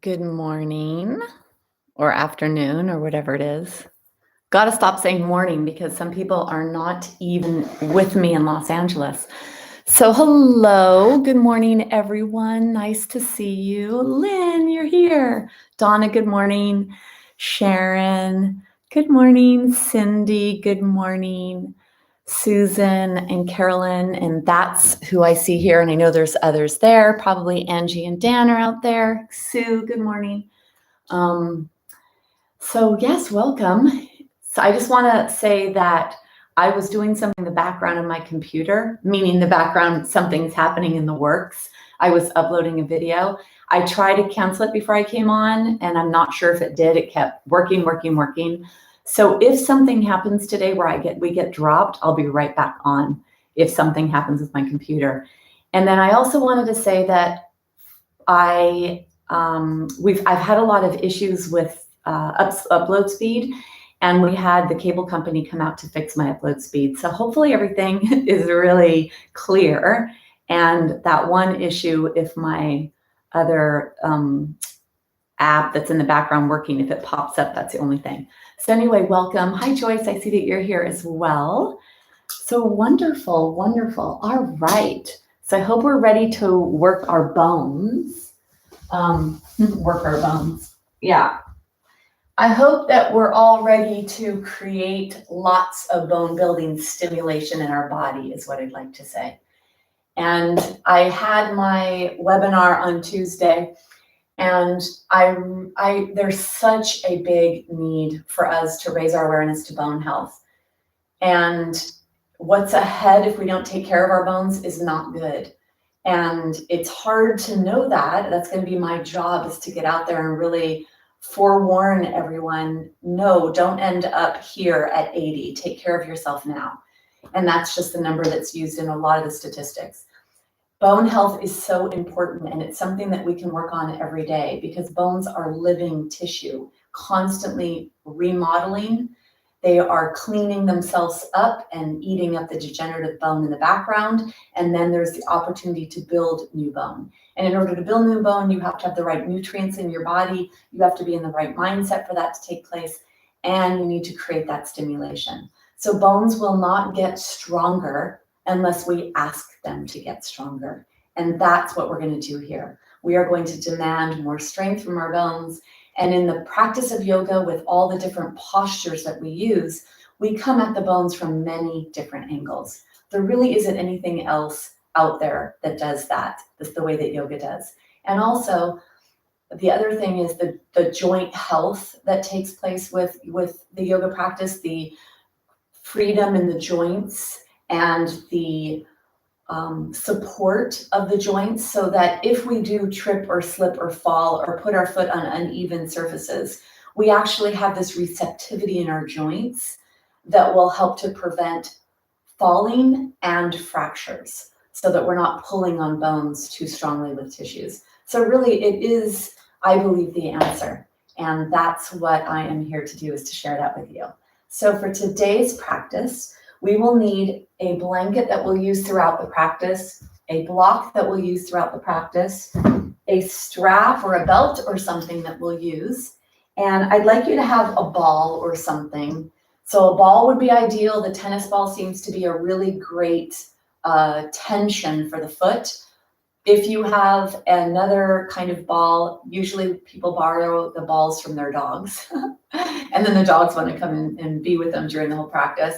Good morning or afternoon or whatever it is. Got to stop saying morning because some people are not even with me in Los Angeles. So, hello, good morning, everyone. Nice to see you. Lynn, you're here. Donna, good morning. Sharon, good morning. Cindy, good morning. Susan and Carolyn, and that's who I see here. And I know there's others there. Probably Angie and Dan are out there. Sue, good morning. So yes, welcome. So I just want to say that I was doing something in the background of my computer, meaning the background, something's happening in the works. I was uploading a video. I tried to cancel it before I came on, and I'm not sure if it did. It kept working. So if something happens today where we get dropped, I'll be right back on if something happens with my computer. And then I also wanted to say that I've had a lot of issues with upload speed, and we had the cable company come out to fix my upload speed. So hopefully everything is really clear. And that one issue, if my other app that's in the background working, if it pops up, that's the only thing. So anyway, welcome. Hi, Joyce. I see that you're here as well. So wonderful, wonderful. All right. So I hope we're ready to work our bones. Yeah. I hope that we're all ready to create lots of bone building stimulation in our body is what I'd like to say. And I had my webinar on Tuesday, and there's such a big need for us to raise our awareness to bone health. And what's ahead if we don't take care of our bones is not good. And it's hard to know that. That's going to be my job, is to get out there and really forewarn everyone, no, don't end up here at 80. Take care of yourself now. And that's just the number that's used in a lot of the statistics. Bone health is so important, and it's something that we can work on every day because bones are living tissue, constantly remodeling. They are cleaning themselves up and eating up the degenerative bone in the background. And then there's the opportunity to build new bone. And in order to build new bone, you have to have the right nutrients in your body. You have to be in the right mindset for that to take place. And you need to create that stimulation. So bones will not get stronger unless we ask them to get stronger. And that's what we're going to do here. We are going to demand more strength from our bones. And in the practice of yoga, with all the different postures that we use, we come at the bones from many different angles. There really isn't anything else out there that does that. That's the way that yoga does. And also, the other thing is the joint health that takes place with the yoga practice, the freedom in the joints and the support of the joints, so that if we do trip or slip or fall or put our foot on uneven surfaces, we actually have this receptivity in our joints that will help to prevent falling and fractures, so that we're not pulling on bones too strongly with tissues. So really it is, I believe, the answer. And that's what I am here to do, is to share that with you. So for today's practice, we will need a blanket that we'll use throughout the practice, a block that we'll use throughout the practice, a strap or a belt or something that we'll use. And I'd like you to have a ball or something. So a ball would be ideal. The tennis ball seems to be a really great tension for the foot. If you have another kind of ball, usually people borrow the balls from their dogs. And then the dogs want to come in and be with them during the whole practice.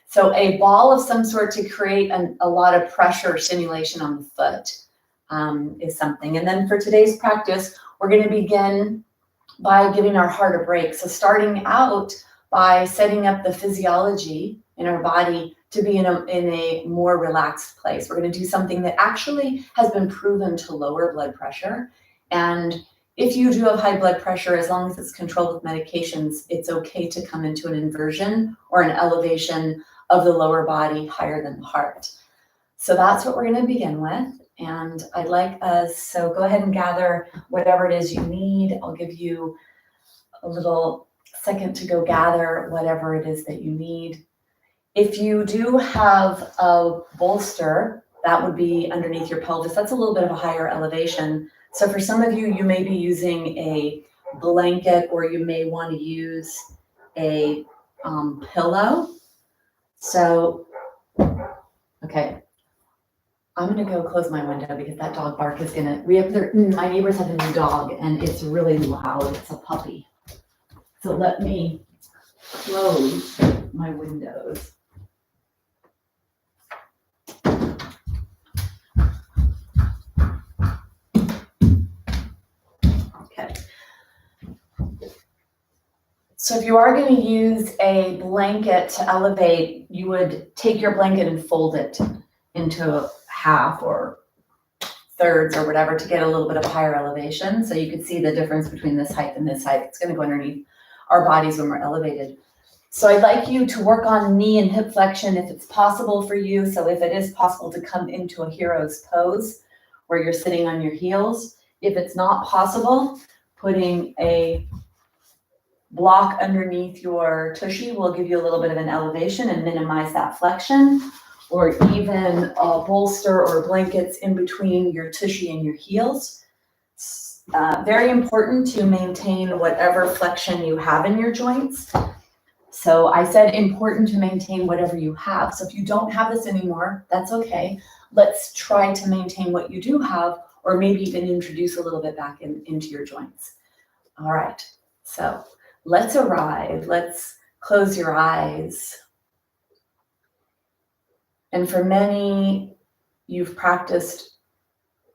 So a ball of some sort to create a lot of pressure stimulation on the foot is something. And then for today's practice, we're going to begin by giving our heart a break. So starting out by setting up the physiology in our body to be in a more relaxed place. We're going to do something that actually has been proven to lower blood pressure. And if you do have high blood pressure, as long as it's controlled with medications, it's okay to come into an inversion or an elevation of the lower body higher than the heart. So that's what we're going to begin with. And I'd like us, so go ahead and gather whatever it is you need. I'll give you a little second to go gather whatever it is that you need. If you do have a bolster, that would be underneath your pelvis. That's a little bit of a higher elevation. So for some of you, you may be using a blanket, or you may want to use a pillow. So, okay, I'm gonna go close my window because that dog bark is gonna, my neighbors have a new dog and it's really loud, it's a puppy. So let me close my windows. Okay. So if you are going to use a blanket to elevate, you would take your blanket and fold it into half or thirds or whatever to get a little bit of higher elevation. So you can see the difference between this height and this height. It's going to go underneath our bodies when we're elevated. So I'd like you to work on knee and hip flexion if it's possible for you. So if it is possible to come into a hero's pose where you're sitting on your heels. If it's not possible, putting a block underneath your tushy will give you a little bit of an elevation and minimize that flexion, or even a bolster or blankets in between your tushy and your heels. Very important to maintain whatever flexion you have in your joints. So I said important to maintain whatever you have. So if you don't have this anymore, that's okay. Let's try to maintain what you do have, or maybe even introduce a little bit back into your joints. All right, so let's arrive. Let's close your eyes. And for many, you've practiced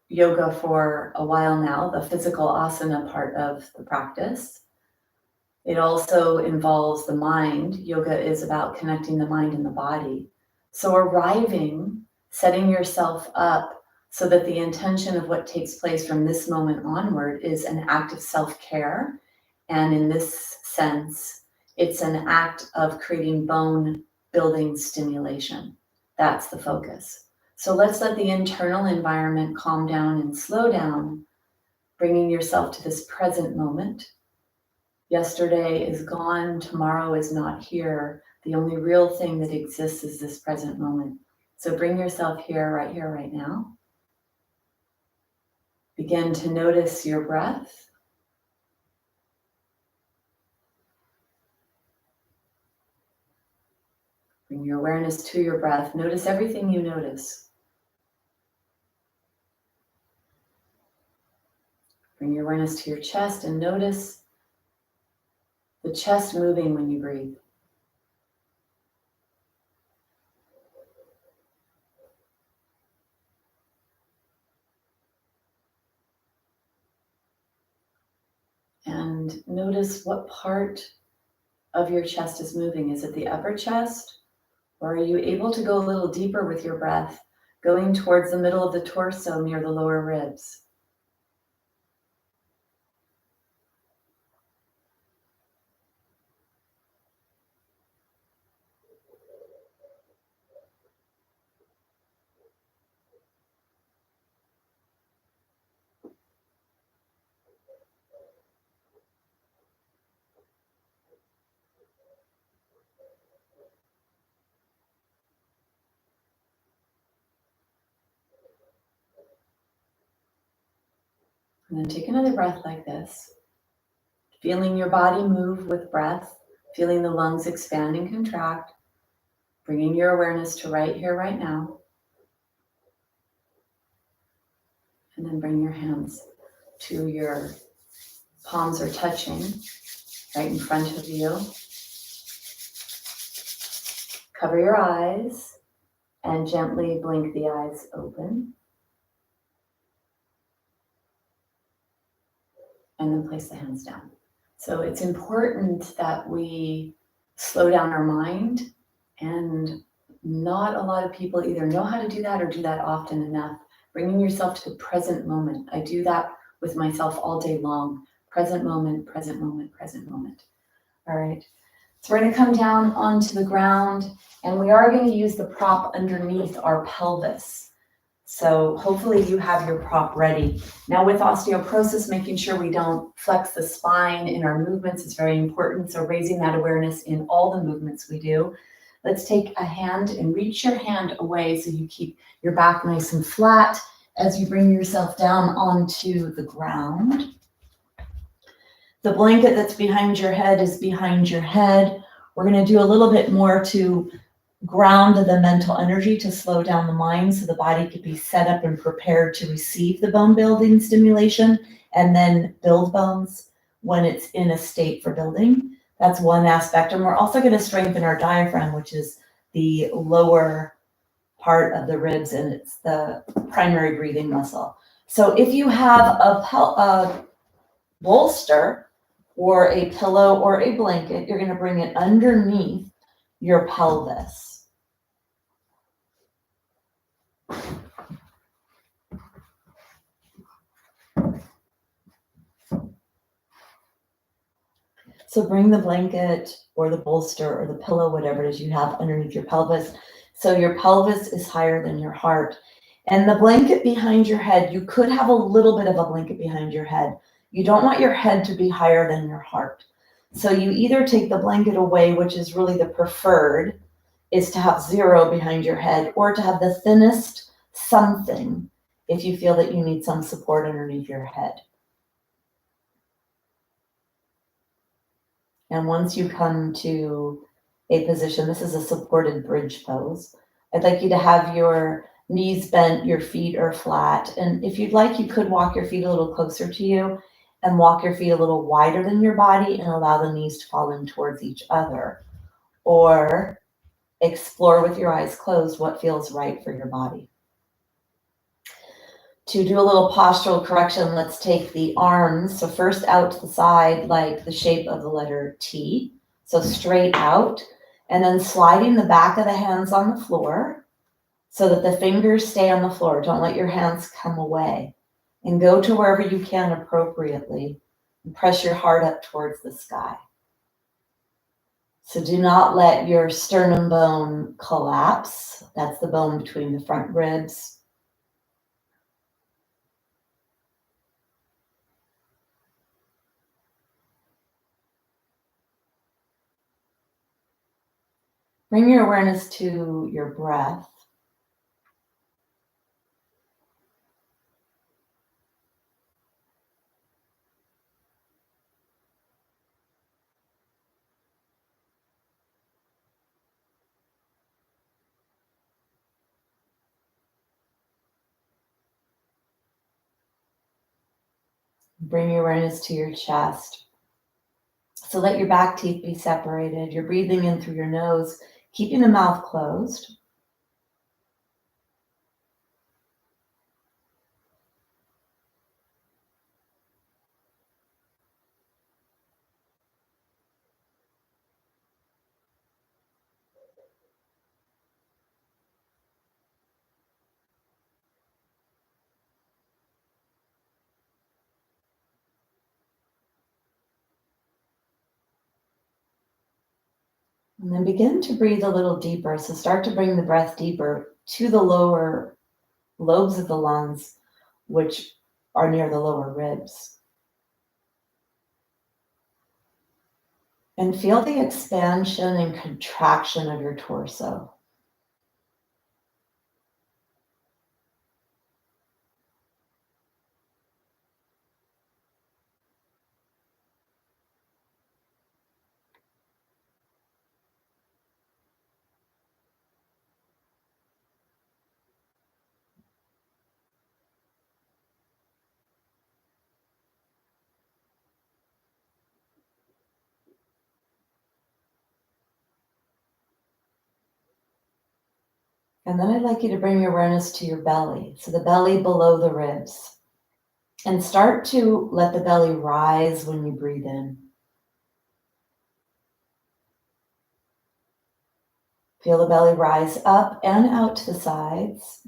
yoga for a while now, the physical asana part of the practice. It also involves the mind. Yoga is about connecting the mind and the body. So arriving, setting yourself up so that the intention of what takes place from this moment onward is an act of self-care. And in this sense, it's an act of creating bone building stimulation. That's the focus. So let's let the internal environment calm down and slow down, bringing yourself to this present moment. Yesterday is gone, tomorrow is not here. The only real thing that exists is this present moment. So bring yourself here, right now. Begin to notice your breath. Bring your awareness to your breath. Notice everything you notice. Bring your awareness to your chest and notice the chest moving when you breathe. And notice what part of your chest is moving. Is it the upper chest? Or are you able to go a little deeper with your breath, going towards the middle of the torso near the lower ribs? And then take another breath like this, feeling your body move with breath, feeling the lungs expand and contract, bringing your awareness to right here, right now. And then bring your hands to your palms are touching right in front of you. Cover your eyes and gently blink the eyes open. And then place the hands down. So it's important that we slow down our mind, and not a lot of people either know how to do that or do that often enough. Bringing yourself to the present moment. I do that with myself all day long. Present moment, present moment, present moment. All right. So we're going to come down onto the ground, and we are going to use the prop underneath our pelvis. So hopefully you have your prop ready. Now with osteoporosis, making sure we don't flex the spine in our movements is very important. So raising that awareness in all the movements we do. Let's take a hand and reach your hand away so you keep your back nice and flat, as you bring yourself down onto the ground. The blanket that's behind your head is behind your head. We're going to do a little bit more to ground the mental energy to slow down the mind so the body could be set up and prepared to receive the bone building stimulation and then build bones when it's in a state for building. That's one aspect. And we're also going to strengthen our diaphragm, which is the lower part of the ribs, and it's the primary breathing muscle. So if you have a bolster or a pillow or a blanket, you're going to bring it underneath your pelvis. So bring the blanket or the bolster or the pillow, whatever it is you have underneath your pelvis. So your pelvis is higher than your heart. And the blanket behind your head, you could have a little bit of a blanket behind your head. You don't want your head to be higher than your heart. So you either take the blanket away, which is really the preferred, is to have zero behind your head, or to have the thinnest something if you feel that you need some support underneath your head. And once you come to a position, this is a supported bridge pose. I'd like you to have your knees bent, your feet are flat. And if you'd like, you could walk your feet a little closer to you and walk your feet a little wider than your body and allow the knees to fall in towards each other. Or explore with your eyes closed what feels right for your body. To do a little postural correction, let's take the arms. So first out to the side, like the shape of the letter T. So straight out, and then sliding the back of the hands on the floor so that the fingers stay on the floor. Don't let your hands come away. And go to wherever you can appropriately and press your heart up towards the sky. So do not let your sternum bone collapse. That's the bone between the front ribs. Bring your awareness to your breath. Bring your awareness to your chest. So let your back teeth be separated. You're breathing in through your nose, keeping the mouth closed. And then begin to breathe a little deeper. So start to bring the breath deeper to the lower lobes of the lungs, which are near the lower ribs. And feel the expansion and contraction of your torso. And then I'd like you to bring your awareness to your belly. So the belly below the ribs. And start to let the belly rise when you breathe in. Feel the belly rise up and out to the sides.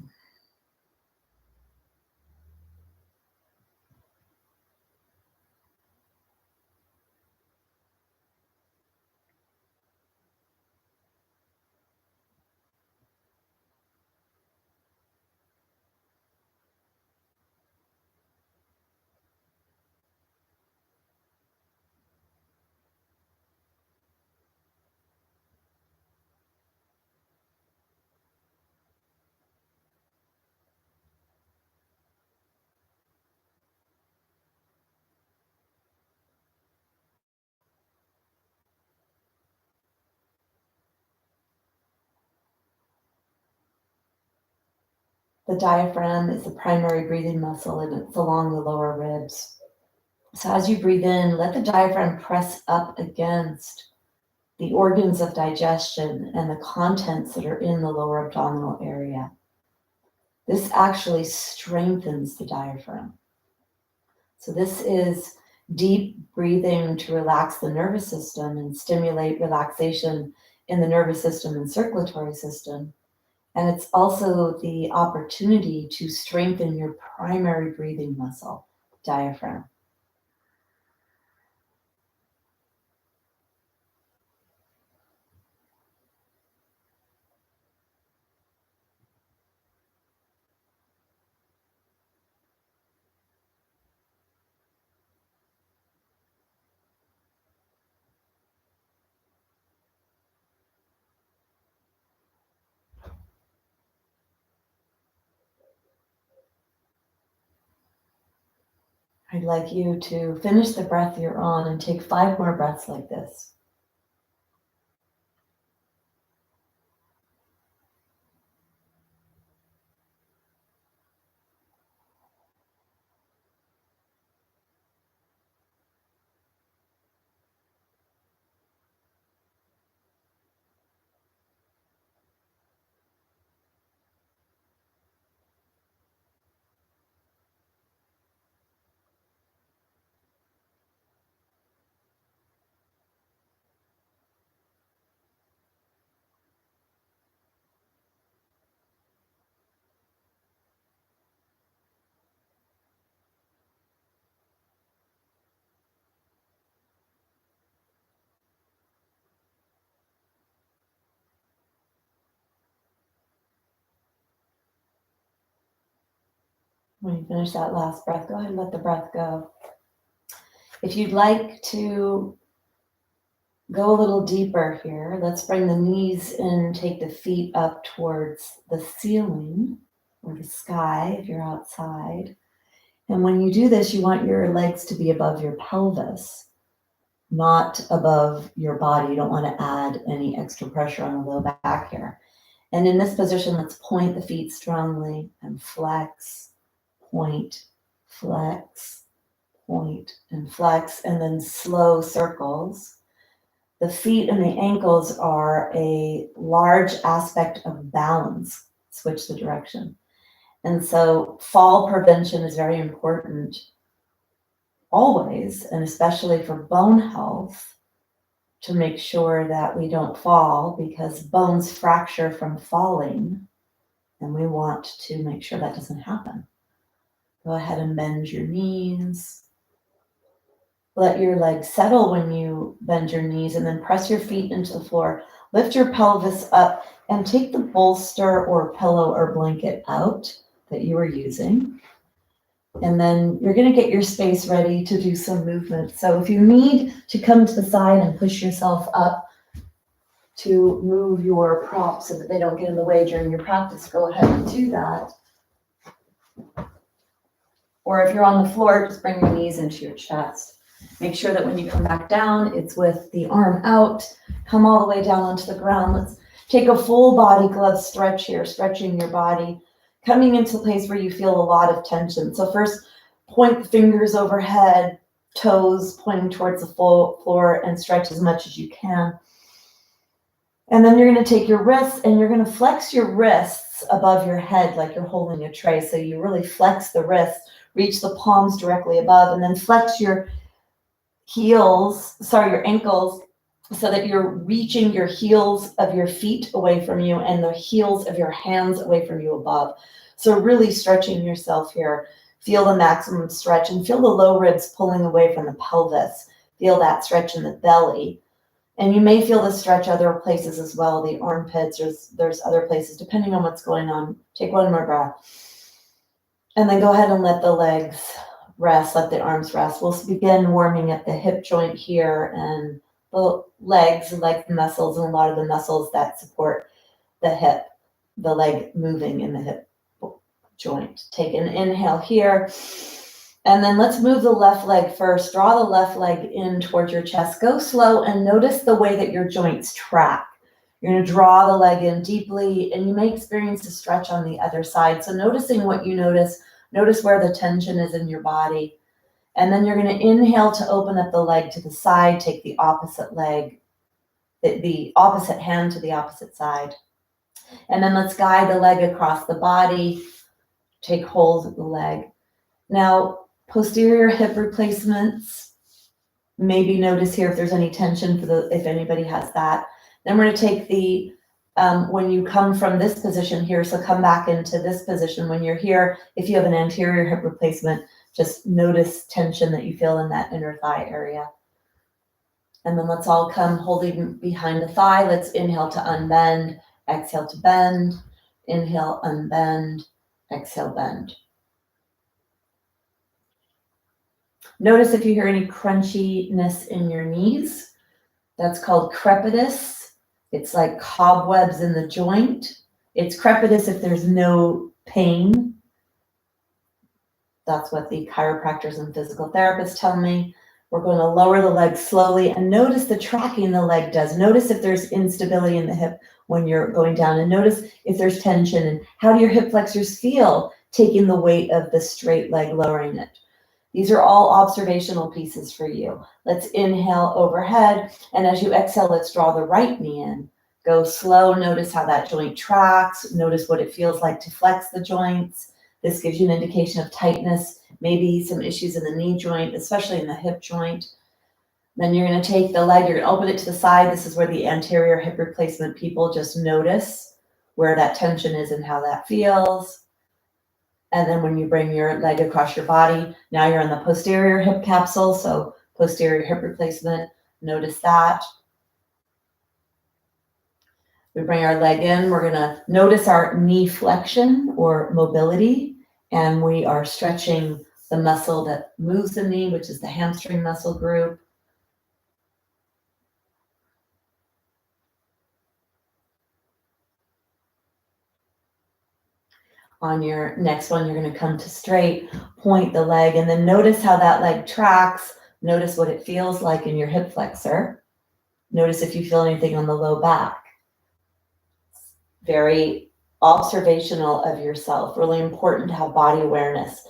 The diaphragm is the primary breathing muscle, and it's along the lower ribs. So as you breathe in, let the diaphragm press up against the organs of digestion and the contents that are in the lower abdominal area. This actually strengthens the diaphragm. So this is deep breathing to relax the nervous system and stimulate relaxation in the nervous system and circulatory system. And it's also the opportunity to strengthen your primary breathing muscle, diaphragm. I'd like you to finish the breath you're on and take 5 more breaths like this. When you finish that last breath, go ahead and let the breath go. If you'd like to go a little deeper here, let's bring the knees in, take the feet up towards the ceiling or the sky if you're outside. And when you do this, you want your legs to be above your pelvis, not above your body. You don't want to add any extra pressure on the low back here. And in this position, let's point the feet strongly and flex, point, flex, point, and flex, and then slow circles. The feet and the ankles are a large aspect of balance. Switch the direction. And so fall prevention is very important always, and especially for bone health, to make sure that we don't fall, because bones fracture from falling, and we want to make sure that doesn't happen. Go ahead and bend your knees. Let your legs settle when you bend your knees, and then press your feet into the floor. Lift your pelvis up and take the bolster or pillow or blanket out that you are using. And then you're going to get your space ready to do some movement. So if you need to come to the side and push yourself up to move your props so that they don't get in the way during your practice, go ahead and do that. Or if you're on the floor, just bring your knees into your chest. Make sure that when you come back down, it's with the arm out. Come all the way down onto the ground. Let's take a full body glove stretch here, stretching your body, coming into a place where you feel a lot of tension. So first, point the fingers overhead, toes pointing towards the floor, and stretch as much as you can. And then you're going to take your wrists and you're going to flex your wrists above your head like you're holding a tray. So you really flex the wrists, reach the palms directly above, and then flex your your ankles, so that you're reaching your heels of your feet away from you and the heels of your hands away from you above. So really stretching yourself here. Feel the maximum stretch and feel the low ribs pulling away from the pelvis. Feel that stretch in the belly. And you may feel the stretch other places as well, the armpits, there's other places, depending on what's going on. Take one more breath. And then go ahead and let the legs rest, let the arms rest. We'll begin warming at the hip joint here and the legs, like the muscles, and a lot of the muscles that support the hip, the leg moving in the hip joint. Take an inhale here. And then let's move the left leg first. Draw the left leg in towards your chest. Go slow and notice the way that your joints track. You're going to draw the leg in deeply, and you may experience a stretch on the other side. So noticing what you notice where the tension is in your body. And then you're going to inhale to open up the leg to the side, take the opposite leg, the opposite hand to the opposite side. And then let's guide the leg across the body, take hold of the leg. Now, posterior hip replacements, maybe notice here if there's any tension if anybody has that. Then we're going to take the, when you come from this position here, so come back into this position. When you're here, if you have an anterior hip replacement, just notice tension that you feel in that inner thigh area. And then let's all come holding behind the thigh. Let's inhale to unbend, exhale to bend, inhale, unbend, exhale, bend. Notice if you hear any crunchiness in your knees. That's called crepitus. It's like cobwebs in the joint. It's crepitus if there's no pain. That's what the chiropractors and physical therapists tell me. We're going to lower the leg slowly and notice the tracking the leg does. Notice if there's instability in the hip when you're going down, and notice if there's tension, and how do your hip flexors feel taking the weight of the straight leg, lowering it. These are all observational pieces for you. Let's inhale overhead, and as you exhale, let's draw the right knee in. Go slow, notice how that joint tracks, notice what it feels like to flex the joints. This gives you an indication of tightness, maybe some issues in the knee joint, especially in the hip joint. Then you're going to take the leg, you're going to open it to the side. This is where the anterior hip replacement people just notice where that tension is and how that feels. And then when you bring your leg across your body, now you're on the posterior hip capsule, so posterior hip replacement, notice that. We bring our leg in, we're going to notice our knee flexion or mobility, and we are stretching the muscle that moves the knee, which is the hamstring muscle group. On your next one, you're going to come to straight, point the leg, and then notice how that leg tracks. Notice what it feels like in your hip flexor. Notice if you feel anything on the low back. Very observational of yourself. Really important to have body awareness.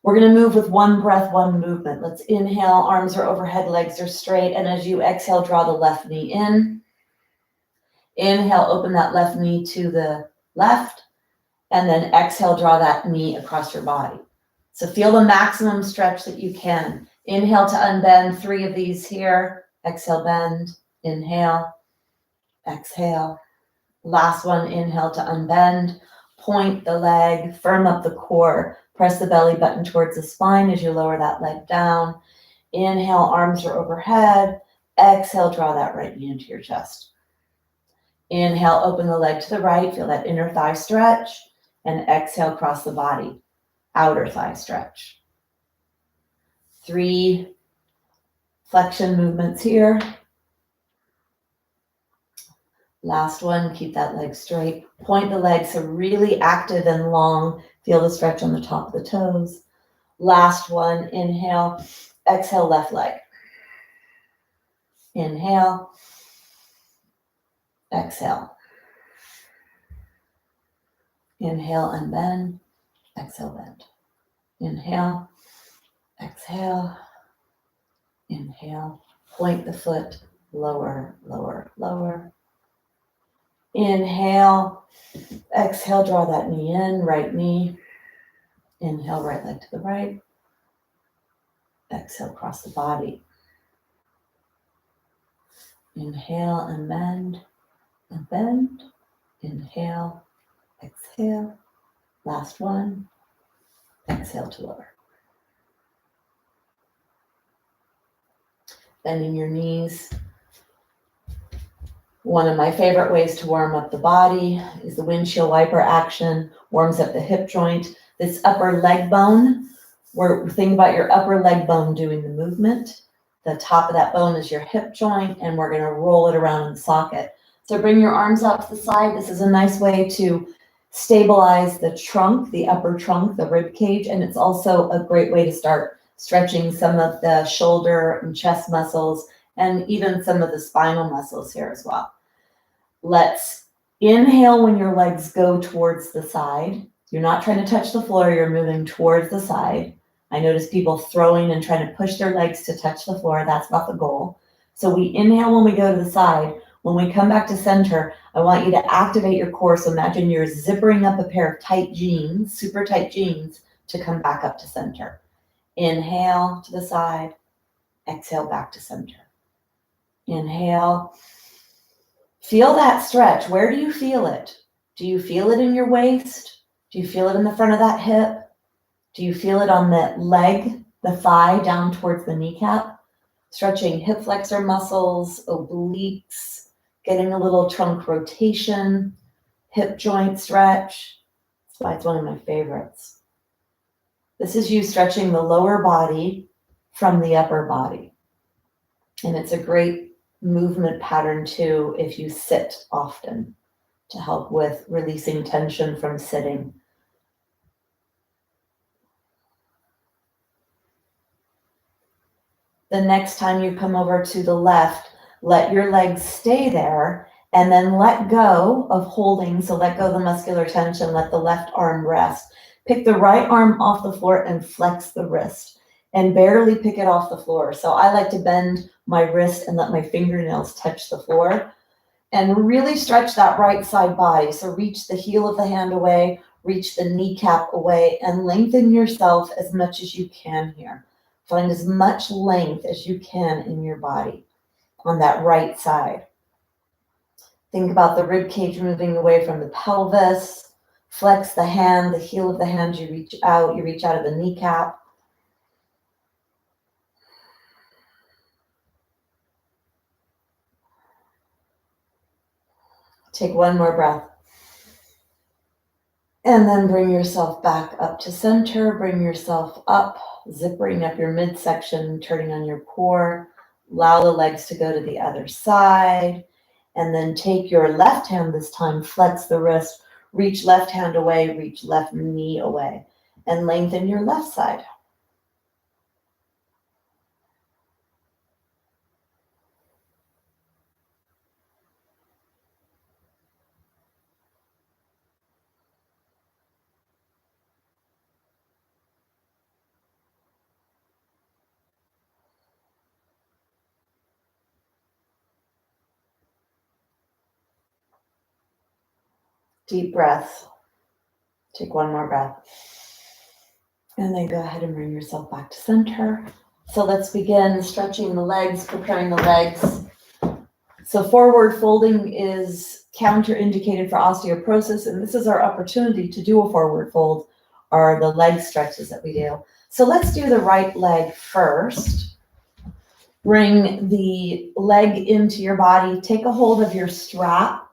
We're going to move with one breath, one movement. Let's inhale, arms are overhead, legs are straight, and as you exhale, draw the left knee in. Inhale, open that left knee to the left. And then exhale, draw that knee across your body. So feel the maximum stretch that you can. Inhale to unbend, 3 of these here. Exhale, bend, inhale, exhale. Last one, inhale to unbend. Point the leg, firm up the core. Press the belly button towards the spine as you lower that leg down. Inhale, arms are overhead. Exhale, draw that right knee into your chest. Inhale, open the leg to the right. Feel that inner thigh stretch. And exhale, cross the body, outer thigh stretch. 3 flexion movements here. Last one, keep that leg straight. Point the leg so really active and long. Feel the stretch on the top of the toes. Last one, inhale, exhale, left leg. Inhale, exhale. Inhale and bend, exhale, bend. Inhale, exhale, inhale. Point the foot, lower, lower, lower. Inhale, exhale, draw that knee in, right knee. Inhale, right leg to the right. Exhale, cross the body. Inhale and bend, and bend. Inhale, exhale, last one, exhale to lower. Bending your knees. One of my favorite ways to warm up the body is the windshield wiper action, warms up the hip joint. This upper leg bone, think about your upper leg bone doing the movement. The top of that bone is your hip joint, and we're going to roll it around in the socket. So bring your arms out to the side. This is a nice way to stabilize the trunk, the upper trunk, the rib cage, and it's also a great way to start stretching some of the shoulder and chest muscles and even some of the spinal muscles here as well. Let's inhale when your legs go towards the side. You're not trying to touch the floor, you're moving towards the side. I notice people throwing and trying to push their legs to touch the floor. That's not the goal. So we inhale when we go to the side. When we come back to center, I want you to activate your core. So imagine you're zippering up a pair of tight jeans, super tight jeans, to come back up to center. Inhale to the side, exhale back to center. Inhale. Feel that stretch. Where do you feel it? Do you feel it in your waist? Do you feel it in the front of that hip? Do you feel it on the leg, the thigh down towards the kneecap? Stretching hip flexor muscles, obliques, getting a little trunk rotation, hip joint stretch. That's why it's one of my favorites. This is you stretching the lower body from the upper body. And it's a great movement pattern too if you sit often to help with releasing tension from sitting. The next time you come over to the left, let your legs stay there and then let go of holding. So let go of the muscular tension, let the left arm rest. Pick the right arm off the floor and flex the wrist and barely pick it off the floor. So I like to bend my wrist and let my fingernails touch the floor and really stretch that right side body. So reach the heel of the hand away, reach the kneecap away, and lengthen yourself as much as you can here. Find as much length as you can in your body on that right side. Think about the rib cage moving away from the pelvis. Flex the hand, the heel of the hand, you reach out of the kneecap. Take one more breath. And then bring yourself back up to center. Bring yourself up, zippering up your midsection, turning on your core. Allow the legs to go to the other side. And then take your left hand this time, flex the wrist, reach left hand away, reach left knee away, and lengthen your left side. Deep breath. Take one more breath. And then go ahead and bring yourself back to center. So let's begin stretching the legs, preparing the legs. So forward folding is counterindicated for osteoporosis, and this is our opportunity to do a forward fold, are the leg stretches that we do. So let's do the right leg first. Bring the leg into your body, take a hold of your strap,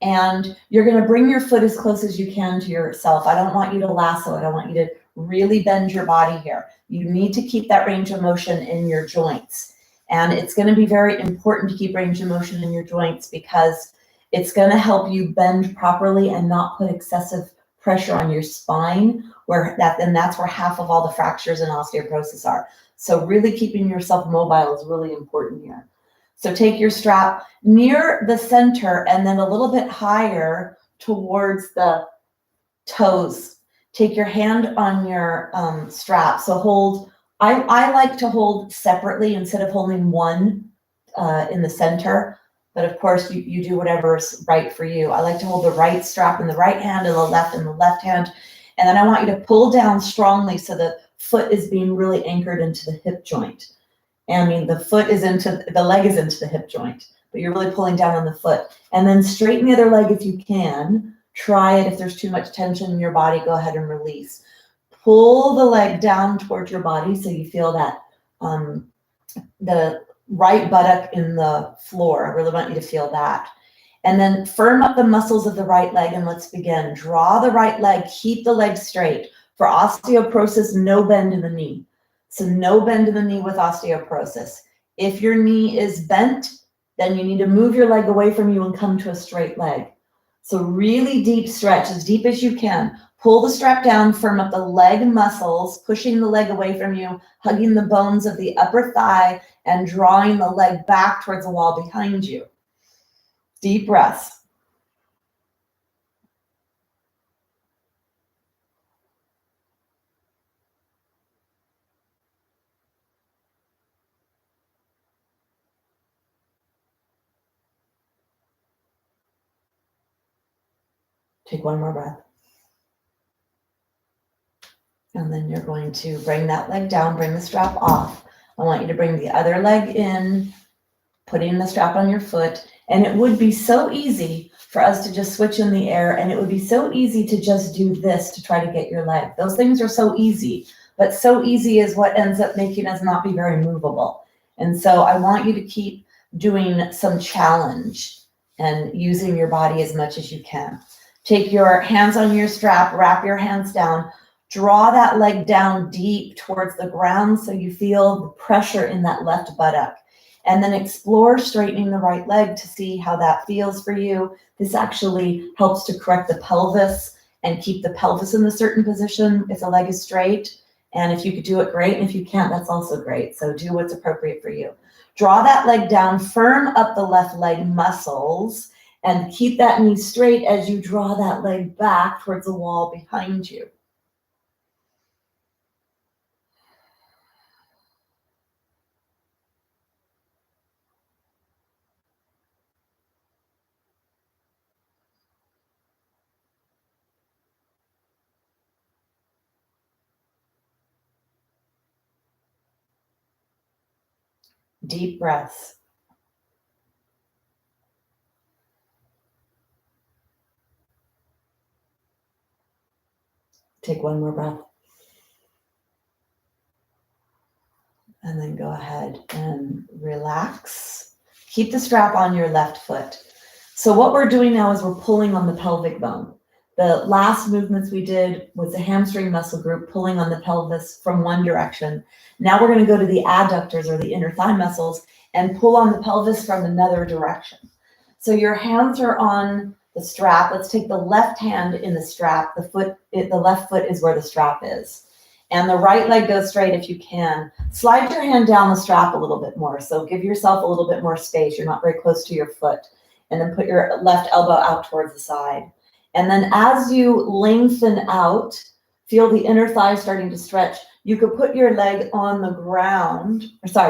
and you're going to bring your foot as close as you can to yourself. I don't want you to lasso it. I want you to really bend your body here. You need to keep that range of motion in your joints. And it's going to be very important to keep range of motion in your joints because it's going to help you bend properly and not put excessive pressure on your spine, and that's where half of all the fractures in osteoporosis are. So really keeping yourself mobile is really important here. So take your strap near the center and then a little bit higher towards the toes. Take your hand on your strap. So hold, I like to hold separately instead of holding one in the center. But of course, you do whatever's right for you. I like to hold the right strap in the right hand and the left in the left hand. And then I want you to pull down strongly so the foot is being really anchored into the hip joint. I mean, the leg is into the hip joint, but you're really pulling down on the foot. And then straighten the other leg if you can. Try it. If there's too much tension in your body, go ahead and release. Pull the leg down towards your body so you feel that the right buttock in the floor. I really want you to feel that. And then firm up the muscles of the right leg and let's begin. Draw the right leg, keep the leg straight. For osteoporosis, no bend in the knee. So no bend in the knee with osteoporosis. If your knee is bent, then you need to move your leg away from you and come to a straight leg. So really deep stretch, as deep as you can. Pull the strap down, firm up the leg muscles, pushing the leg away from you, hugging the bones of the upper thigh, and drawing the leg back towards the wall behind you. Deep breaths. Take one more breath. And then you're going to bring that leg down, bring the strap off. I want you to bring the other leg in, putting the strap on your foot. And it would be so easy for us to just switch in the air, and it would be so easy to just do this to try to get your leg. Those things are so easy, but so easy is what ends up making us not be very movable. And so I want you to keep doing some challenge and using your body as much as you can. Take your hands on your strap, wrap your hands down, draw that leg down deep towards the ground so you feel the pressure in that left buttock. And then explore straightening the right leg to see how that feels for you. This actually helps to correct the pelvis and keep the pelvis in a certain position if the leg is straight. And if you could do it, great. And if you can't, that's also great. So do what's appropriate for you. Draw that leg down, firm up the left leg muscles, and keep that knee straight as you draw that leg back towards the wall behind you. Deep breaths. Take one more breath. And then go ahead and relax. Keep the strap on your left foot. So what we're doing now is we're pulling on the pelvic bone. The last movements we did was the hamstring muscle group pulling on the pelvis from one direction. Now we're going to go to the adductors or the inner thigh muscles and pull on the pelvis from another direction. So your hands are on the strap. Let's take the left hand in the strap. The left foot is where the strap is. And the right leg goes straight if you can. Slide your hand down the strap a little bit more. So give yourself a little bit more space. You're not very close to your foot. And then put your left elbow out towards the side. And then as you lengthen out, feel the inner thigh starting to stretch. You could put your leg on the ground,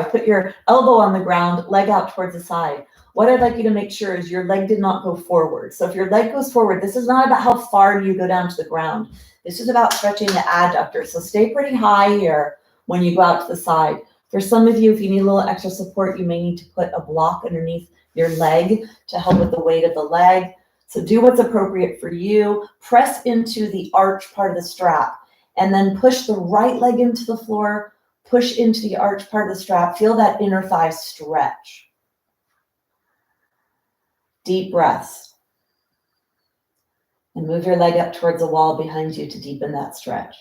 put your elbow on the ground, leg out towards the side. What I'd like you to make sure is your leg did not go forward. So if your leg goes forward, this is not about how far you go down to the ground. This is about stretching the adductor. So stay pretty high here when you go out to the side. For some of you, if you need a little extra support, you may need to put a block underneath your leg to help with the weight of the leg. So do what's appropriate for you. Press into the arch part of the strap and then push the right leg into the floor, push into the arch part of the strap. Feel that inner thigh stretch. Deep breaths. And move your leg up towards the wall behind you to deepen that stretch.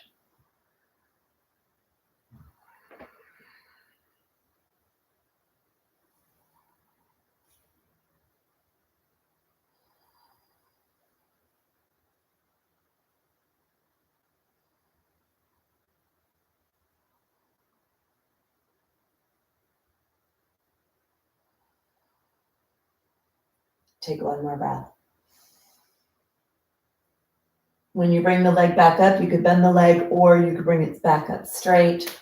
Take one more breath. When you bring the leg back up, you could bend the leg or you could bring it back up straight.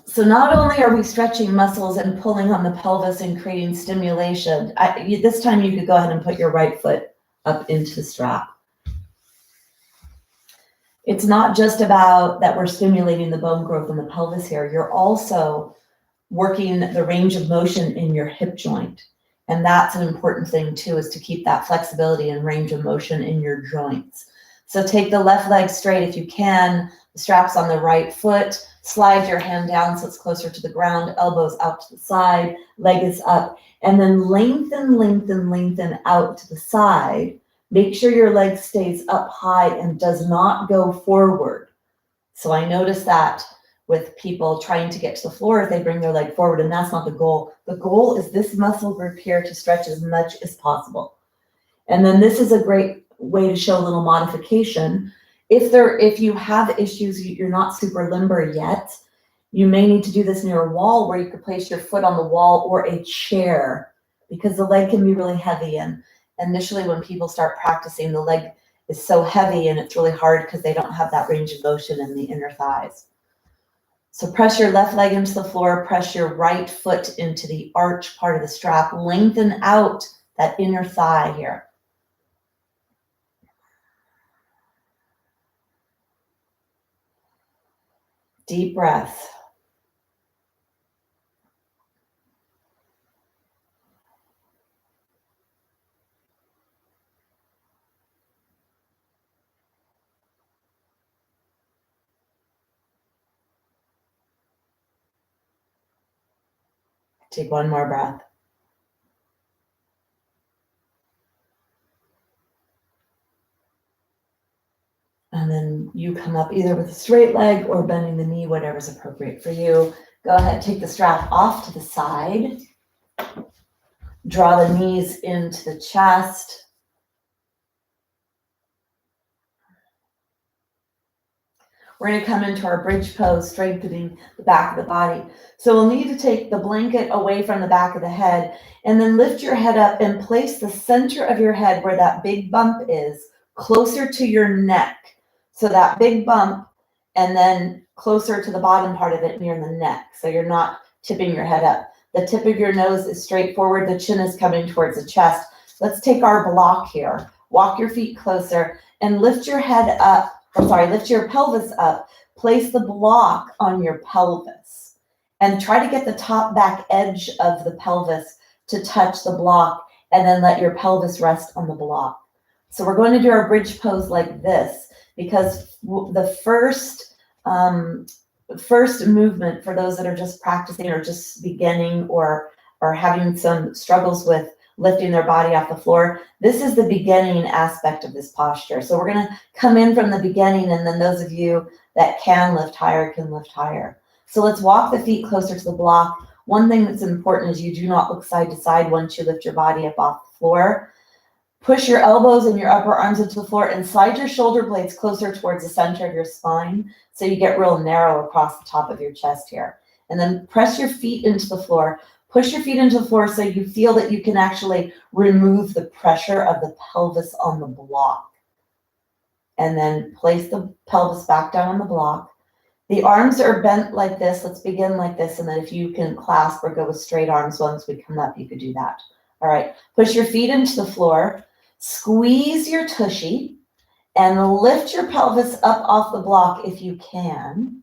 So not only are we stretching muscles and pulling on the pelvis and creating stimulation, this time you could go ahead and put your right foot up into the strap. It's not just about that we're stimulating the bone growth in the pelvis here. You're also working the range of motion in your hip joint. And that's an important thing too, is to keep that flexibility and range of motion in your joints. So take the left leg straight if you can, the strap's on the right foot, slide your hand down so it's closer to the ground, elbows out to the side, leg is up, and then lengthen, lengthen, lengthen out to the side. Make sure your leg stays up high and does not go forward. So I notice that with people trying to get to the floor if they bring their leg forward, and that's not the goal. The goal is this muscle group here to stretch as much as possible. And then this is a great way to show a little modification. If you have issues, you're not super limber yet, you may need to do this near a wall where you could place your foot on the wall or a chair, because the leg can be really heavy. And initially when people start practicing, the leg is so heavy and it's really hard because they don't have that range of motion in the inner thighs. So press your left leg into the floor, press your right foot into the arch part of the strap, lengthen out that inner thigh here. Deep breath. Take one more breath. And then you come up either with a straight leg or bending the knee, whatever's appropriate for you. Go ahead, take the strap off to the side. Draw the knees into the chest. We're going to come into our bridge pose, strengthening the back of the body. So we'll need to take the blanket away from the back of the head and then lift your head up and place the center of your head where that big bump is closer to your neck. So that big bump and then closer to the bottom part of it near the neck. So you're not tipping your head up. The tip of your nose is straight forward. The chin is coming towards the chest. Let's take our block here. Walk your feet closer and lift your head up. Lift your pelvis up. Place the block on your pelvis and try to get the top back edge of the pelvis to touch the block and then let your pelvis rest on the block. So we're going to do our bridge pose like this because the first movement for those that are just practicing or just beginning or having some struggles with lifting their body off the floor, this is the beginning aspect of this posture. So we're going to come in from the beginning, and then those of you that can lift higher can lift higher. So let's walk the feet closer to the block. One thing that's important is you do not look side to side once you lift your body up off the floor. Push your elbows and your upper arms into the floor and slide your shoulder blades closer towards the center of your spine so you get real narrow across the top of your chest here. And then press your feet into the floor. Push your feet into the floor so you feel that you can actually remove the pressure of the pelvis on the block. And then place the pelvis back down on the block. The arms are bent like this. Let's begin like this. And then if you can clasp or go with straight arms once we come up, you could do that. All right. Push your feet into the floor. Squeeze your tushy and lift your pelvis up off the block if you can.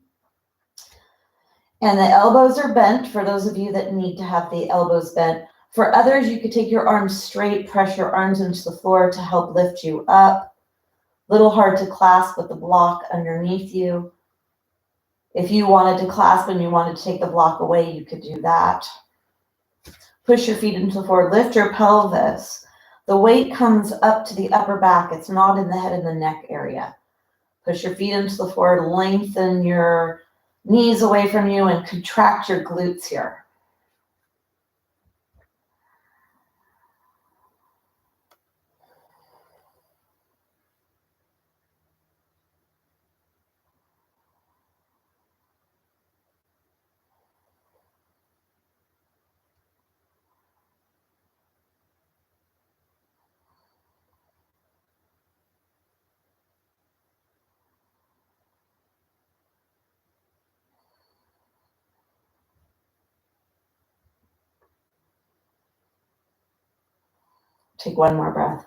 And the elbows are bent for those of you that need to have the elbows bent. For others, you could take your arms straight, press your arms into the floor to help lift you up. Little hard to clasp with the block underneath you. If you wanted to clasp and you wanted to take the block away, you could do that. Push your feet into the floor, lift your pelvis. The weight comes up to the upper back. It's not in the head and the neck area. Push your feet into the floor, lengthen your knees away from you and contract your glutes here. Take one more breath.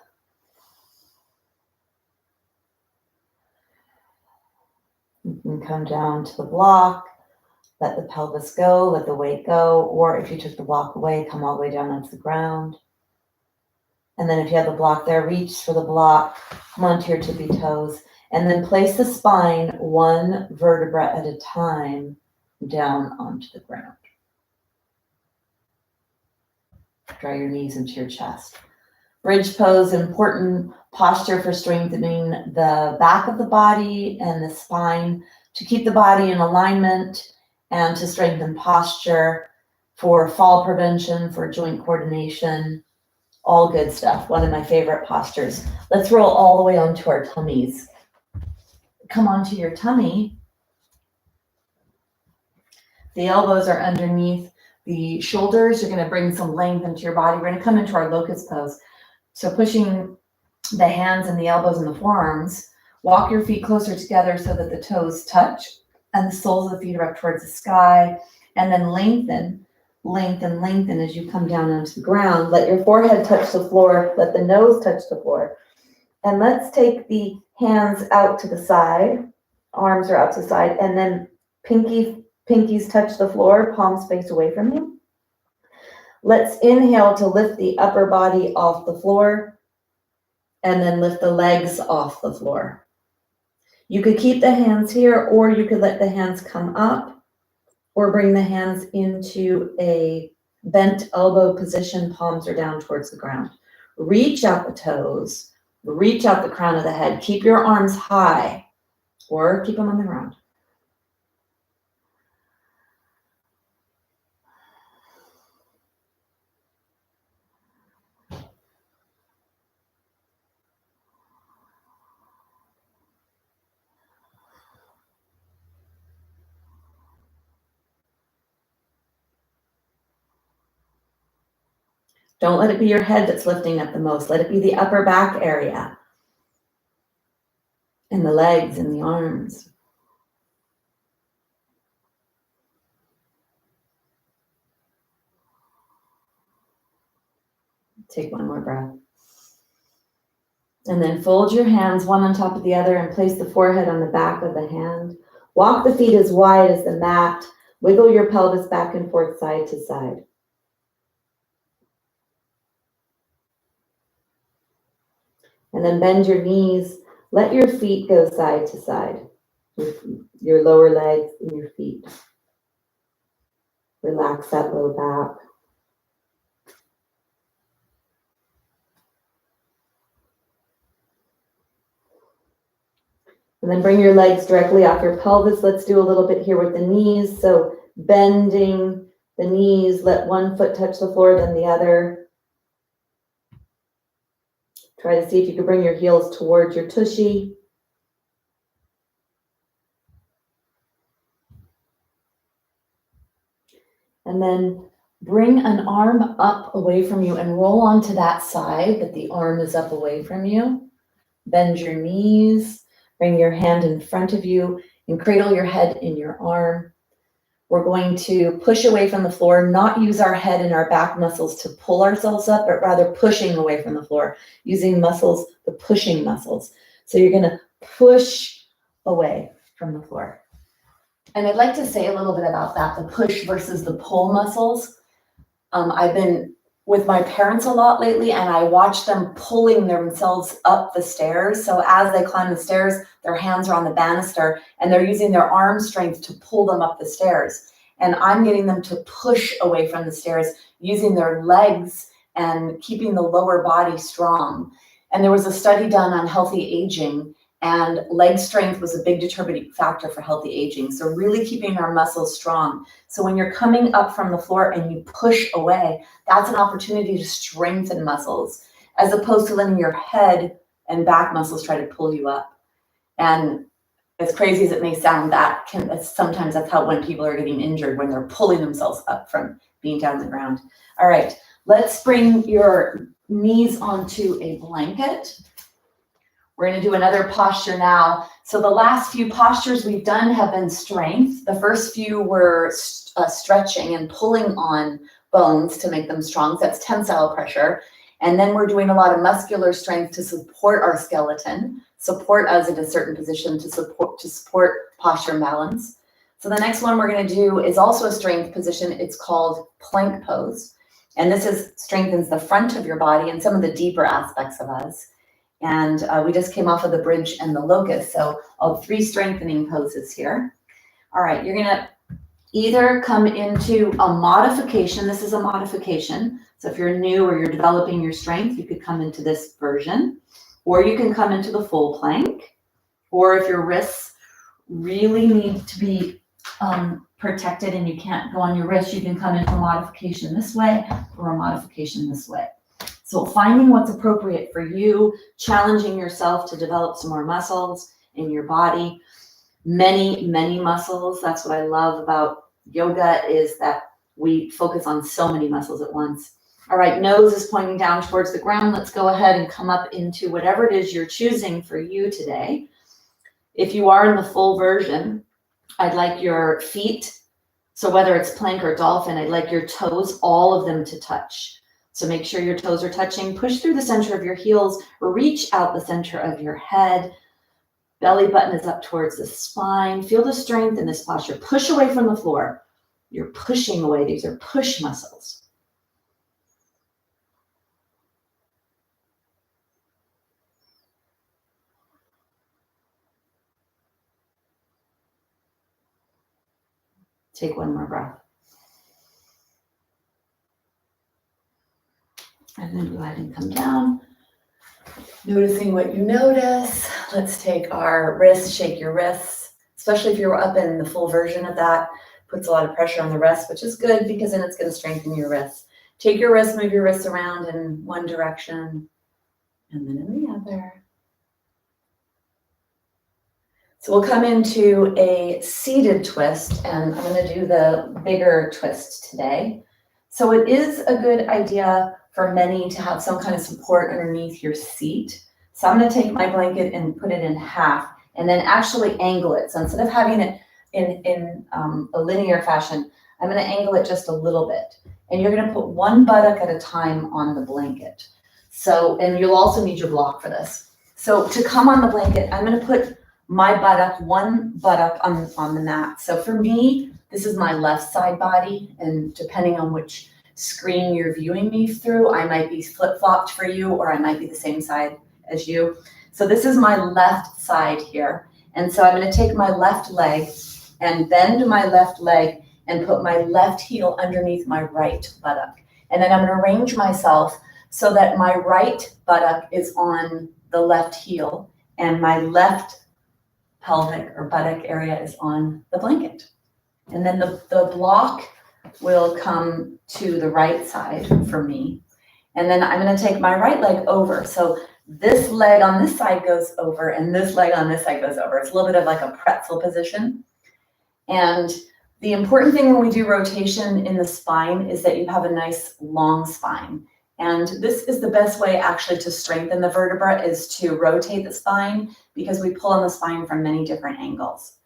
You can come down to the block, let the pelvis go, let the weight go, or if you took the block away, come all the way down onto the ground. And then if you have the block there, reach for the block, come onto your tippy toes, and then place the spine one vertebra at a time down onto the ground. Draw your knees into your chest. Bridge pose, important posture for strengthening the back of the body and the spine, to keep the body in alignment and to strengthen posture, for fall prevention, for joint coordination, all good stuff. One of my favorite postures. Let's roll all the way onto our tummies. Come onto your tummy. The elbows are underneath the shoulders. You're going to bring some length into your body. We're going to come into our locust pose. So pushing the hands and the elbows and the forearms, walk your feet closer together so that the toes touch and the soles of the feet are up towards the sky, and then lengthen as you come down onto the ground. Let your forehead touch the floor, let the nose touch the floor. And let's take the hands out to the side, arms are out to the side, and then Pinkies touch the floor, palms face away from you. Let's inhale to lift the upper body off the floor and then lift the legs off the floor. You could keep the hands here, or you could let the hands come up or bring the hands into a bent elbow position, palms are down towards the ground. Reach out the toes, reach out the crown of the head. Keep your arms high or keep them on the ground. Don't let it be your head that's lifting up the most. Let it be the upper back area and the legs and the arms. Take one more breath. And then fold your hands one on top of the other and place the forehead on the back of the hand. Walk the feet as wide as the mat. Wiggle your pelvis back and forth, side to side. And then bend your knees. Let your feet go side to side. Your lower legs and your feet. Relax that low back. And then bring your legs directly off your pelvis. Let's do a little bit here with the knees. So bending the knees, let one foot touch the floor, then the other. Try to see if you can bring your heels towards your tushy. And then bring an arm up away from you and roll onto that side that the arm is up away from you. Bend your knees, bring your hand in front of you and cradle your head in your arm. We're going to push away from the floor, not use our head and our back muscles to pull ourselves up, but rather pushing away from the floor, using muscles, the pushing muscles. So you're gonna push away from the floor. And I'd like to say a little bit about that, the push versus the pull muscles. I've been with my parents a lot lately, and I watch them pulling themselves up the stairs. So as they climb the stairs, their hands are on the banister, and they're using their arm strength to pull them up the stairs. And I'm getting them to push away from the stairs, using their legs and keeping the lower body strong. And there was a study done on healthy aging, and leg strength was a big determining factor for healthy aging. So really keeping our muscles strong. So when you're coming up from the floor and you push away, that's an opportunity to strengthen muscles, as opposed to letting your head and back muscles try to pull you up. And as crazy as it may sound, sometimes that's how when people are getting injured, when they're pulling themselves up from being down on the ground. All right, let's bring your knees onto a blanket. We're going to do another posture now. So the last few postures we've done have been strength. The first few were stretching and pulling on bones to make them strong. So that's tensile pressure. And then we're doing a lot of muscular strength to support our skeleton, support us in a certain position to support posture and balance. So the next one we're going to do is also a strength position. It's called plank pose. And this strengthens the front of your body and some of the deeper aspects of us. And we just came off of the bridge and the locust. So I'll have 3 strengthening poses here. All right, you're gonna either come into a modification. This is a modification. So if you're new or you're developing your strength, you could come into this version, or you can come into the full plank. Or if your wrists really need to be protected and you can't go on your wrist, you can come into a modification this way or a modification this way. So finding what's appropriate for you, challenging yourself to develop some more muscles in your body, many, many muscles. That's what I love about yoga, is that we focus on so many muscles at once. All right, nose is pointing down towards the ground. Let's go ahead and come up into whatever it is you're choosing for you today. If you are in the full version, I'd like your feet, so whether it's plank or dolphin, I'd like your toes, all of them to touch. So make sure your toes are touching. Push through the center of your heels, reach out the center of your head. Belly button is up towards the spine. Feel the strength in this posture. Push away from the floor. You're pushing away. These are push muscles. Take one more breath. And then go ahead and come down. Noticing what you notice. Let's take our wrists, shake your wrists, especially if you're up in the full version of that. Puts a lot of pressure on the wrist, which is good because then it's going to strengthen your wrists. Take your wrists, move your wrists around in one direction and then in the other. So we'll come into a seated twist, and I'm going to do the bigger twist today. So it is a good idea for many to have some kind of support underneath your seat. So I'm going to take my blanket and put it in half and then actually angle it. So instead of having it in a linear fashion, I'm going to angle it just a little bit. And you're going to put one buttock at a time on the blanket. So, and you'll also need your block for this. So to come on the blanket, I'm going to put my buttock, one buttock on the mat. So for me, this is my left side body, and depending on which screen you're viewing me through, I might be flip-flopped for you, or I might be the same side as you. So this is my left side here. And so I'm going to take my left leg and bend my left leg and put my left heel underneath my right buttock. And then I'm going to arrange myself so that my right buttock is on the left heel and my left pelvic or buttock area is on the blanket. And then the block will come to the right side for me. And then I'm going to take my right leg over. So this leg on this side goes over and this leg on this side goes over. It's a little bit of like a pretzel position. And the important thing when we do rotation in the spine is that you have a nice long spine. And this is the best way actually to strengthen the vertebra, is to rotate the spine, because we pull on the spine from many different angles.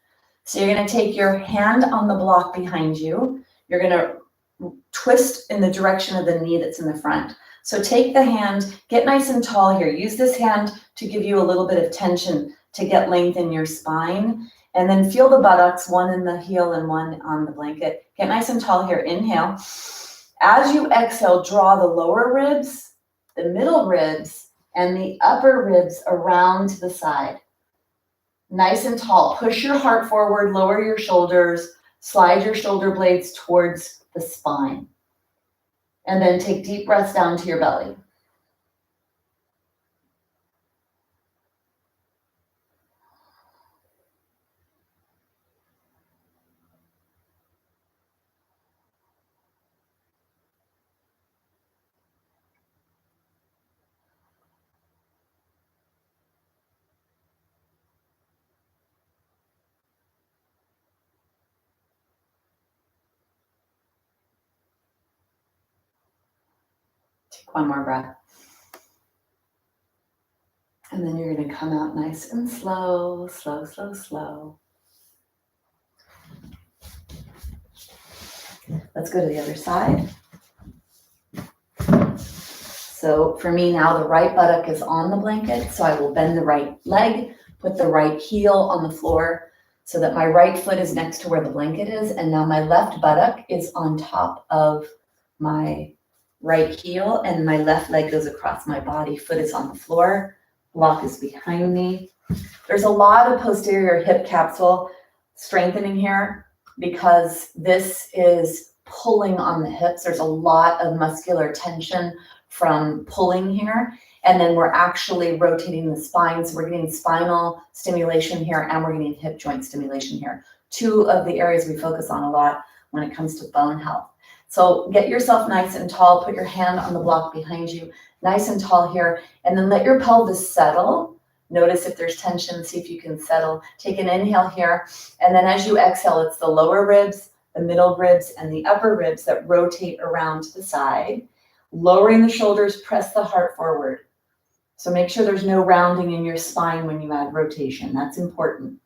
So you're going to take your hand on the block behind you. You're going to twist in the direction of the knee that's in the front. So take the hand, get nice and tall here. Use this hand to give you a little bit of tension to get length in your spine. And then feel the buttocks, one in the heel and one on the blanket. Get nice and tall here. Inhale. As you exhale, draw the lower ribs, the middle ribs, and the upper ribs around to the side. Nice and tall. Push your heart forward, lower your shoulders, slide your shoulder blades towards the spine. And then take deep breaths down to your belly. Take one more breath. And then you're going to come out nice and slow, slow, slow, slow. Let's go to the other side. So for me now, the right buttock is on the blanket. So I will bend the right leg, put the right heel on the floor so that my right foot is next to where the blanket is. And now my left buttock is on top of my right heel and my left leg goes across my body. Foot is on the floor. Block is behind me. There's a lot of posterior hip capsule strengthening here because this is pulling on the hips. There's a lot of muscular tension from pulling here. And then we're actually rotating the spine. So we're getting spinal stimulation here and we're getting hip joint stimulation here. Two of the areas we focus on a lot when it comes to bone health. So get yourself nice and tall. Put your hand on the block behind you, nice and tall here. And then let your pelvis settle. Notice if there's tension, see if you can settle. Take an inhale here. And then as you exhale, it's the lower ribs, the middle ribs, and the upper ribs that rotate around to the side. Lowering the shoulders, press the heart forward. So make sure there's no rounding in your spine when you add rotation. That's important.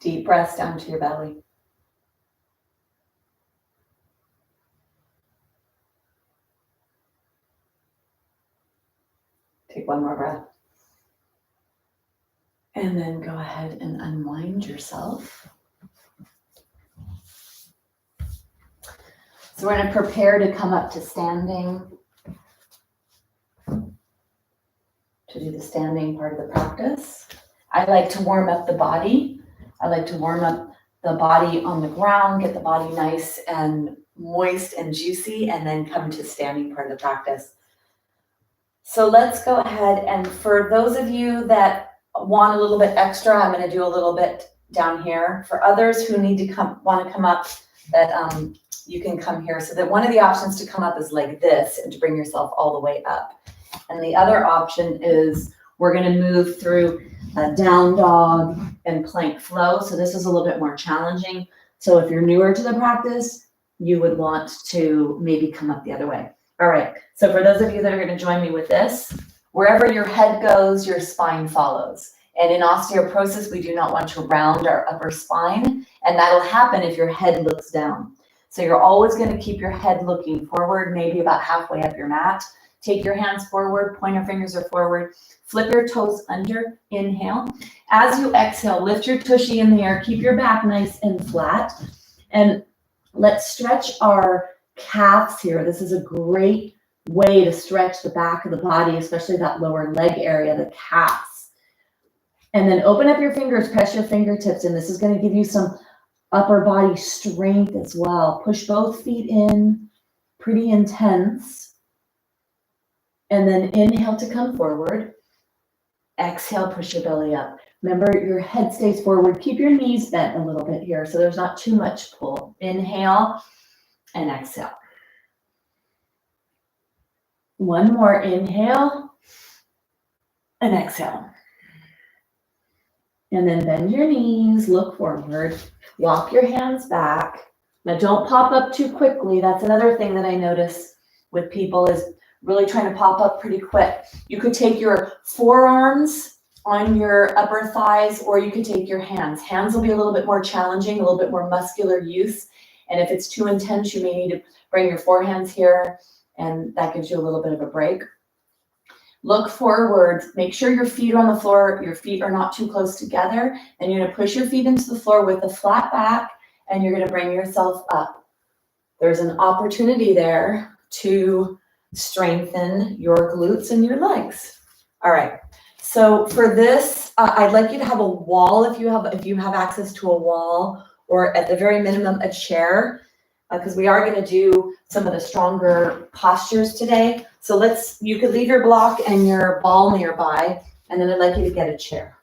Deep breaths down to your belly. Take one more breath. And then go ahead and unwind yourself. So we're going to prepare to come up to standing, to do the standing part of the practice. I like to warm up the body. I like to warm up the body on the ground, get the body nice and moist and juicy, and then come to standing part of the practice. So let's go ahead, and for those of you that want a little bit extra, I'm going to do a little bit down here. For others who need to want to come up, that you can come here. So that one of the options to come up is like this and to bring yourself all the way up. And the other option is we're going to move through a down dog and plank flow. So this is a little bit more challenging. So if you're newer to the practice, you would want to maybe come up the other way. All right. So for those of you that are going to join me with this, wherever your head goes, your spine follows. And in osteoporosis, we do not want to round our upper spine. And that'll happen if your head looks down. So you're always going to keep your head looking forward, maybe about halfway up your mat. Take your hands forward, pointer fingers are forward. Flip your toes under, inhale. As you exhale, lift your tushy in the air. Keep your back nice and flat. And let's stretch our calves here. This is a great way to stretch the back of the body, especially that lower leg area, the calves. And then open up your fingers, press your fingertips, and this is going to give you some upper body strength as well. Push both feet in, pretty intense. And then inhale to come forward. Exhale, push your belly up. Remember, your head stays forward. Keep your knees bent a little bit here so there's not too much pull. Inhale and exhale. One more inhale and exhale. And then bend your knees, look forward, walk your hands back. Now don't pop up too quickly. That's another thing that I notice with people is really trying to pop up pretty quick. You could take your forearms on your upper thighs, or you could take your hands. Hands will be a little bit more challenging, a little bit more muscular use. And if it's too intense, you may need to bring your forehands here, and that gives you a little bit of a break. Look forward, make sure your feet are on the floor, your feet are not too close together, and you're gonna push your feet into the floor with a flat back, and you're gonna bring yourself up. There's an opportunity there to strengthen your glutes and your legs. All right, so for this, I'd like you to have a wall if you have access to a wall, or at the very minimum, a chair, because we are gonna do some of the stronger postures today. So you could leave your block and your ball nearby, and then I'd like you to get a chair.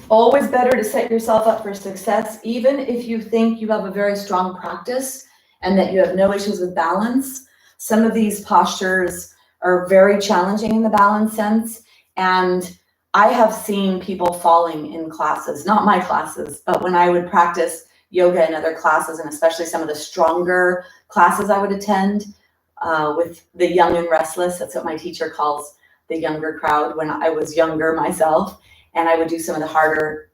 Always better to set yourself up for success, even if you think you have a very strong practice and that you have no issues with balance. Some of these postures are very challenging in the balance sense. And I have seen people falling in classes, not my classes, but when I would practice yoga and other classes, and especially some of the stronger classes I would attend with the young and restless. That's what my teacher calls the younger crowd when I was younger myself. And I would do some of the harder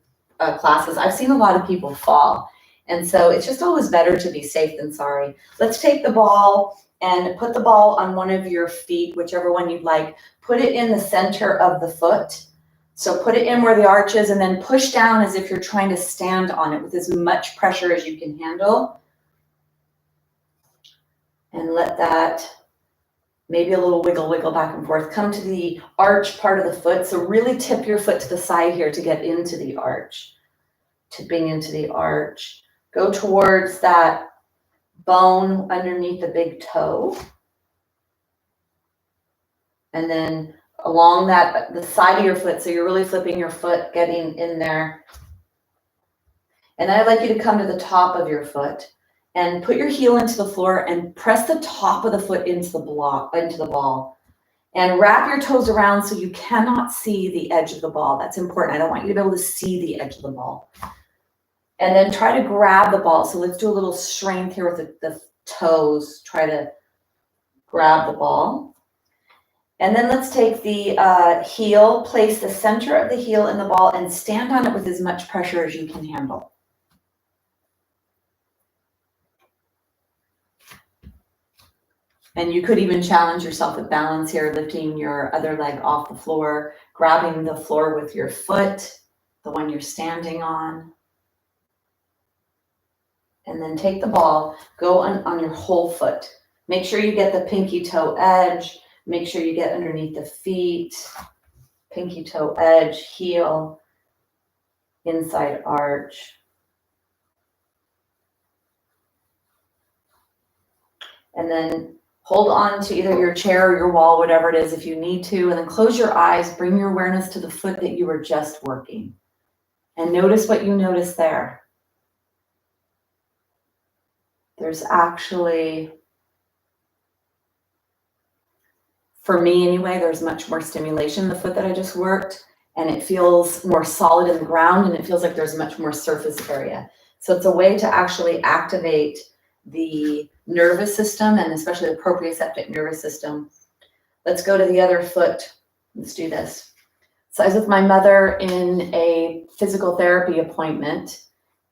classes. I've seen a lot of people fall. And so it's just always better to be safe than sorry. Let's take the ball and put the ball on one of your feet, whichever one you'd like. Put it in the center of the foot. So put it in where the arch is, and then push down as if you're trying to stand on it with as much pressure as you can handle. And let that, maybe a little wiggle back and forth. Come to the arch part of the foot. So really tip your foot to the side here to get into the arch. Tipping into the arch. Go towards that bone underneath the big toe. And then along the side of your foot. So you're really flipping your foot, getting in there. And then I'd like you to come to the top of your foot and put your heel into the floor and press the top of the foot into the ball. And wrap your toes around so you cannot see the edge of the ball. That's important. I don't want you to be able to see the edge of the ball. And then try to grab the ball. So let's do a little strength here with the toes. Try to grab the ball. And then let's take the heel, place the center of the heel in the ball and stand on it with as much pressure as you can handle. And you could even challenge yourself with balance here, lifting your other leg off the floor, grabbing the floor with your foot, the one you're standing on. And then take the ball, go on your whole foot. Make sure you get the pinky toe edge. Make sure you get underneath the feet, pinky toe edge, heel, inside arch. And then hold on to either your chair or your wall, whatever it is, if you need to, and then close your eyes, bring your awareness to the foot that you were just working. And notice what you notice there. There's actually, for me anyway, there's much more stimulation in the foot that I just worked, and it feels more solid in the ground, and it feels like there's much more surface area. So it's a way to actually activate the nervous system, and especially the proprioceptive nervous system. Let's go to the other foot. Let's do this. So I was with my mother in a physical therapy appointment,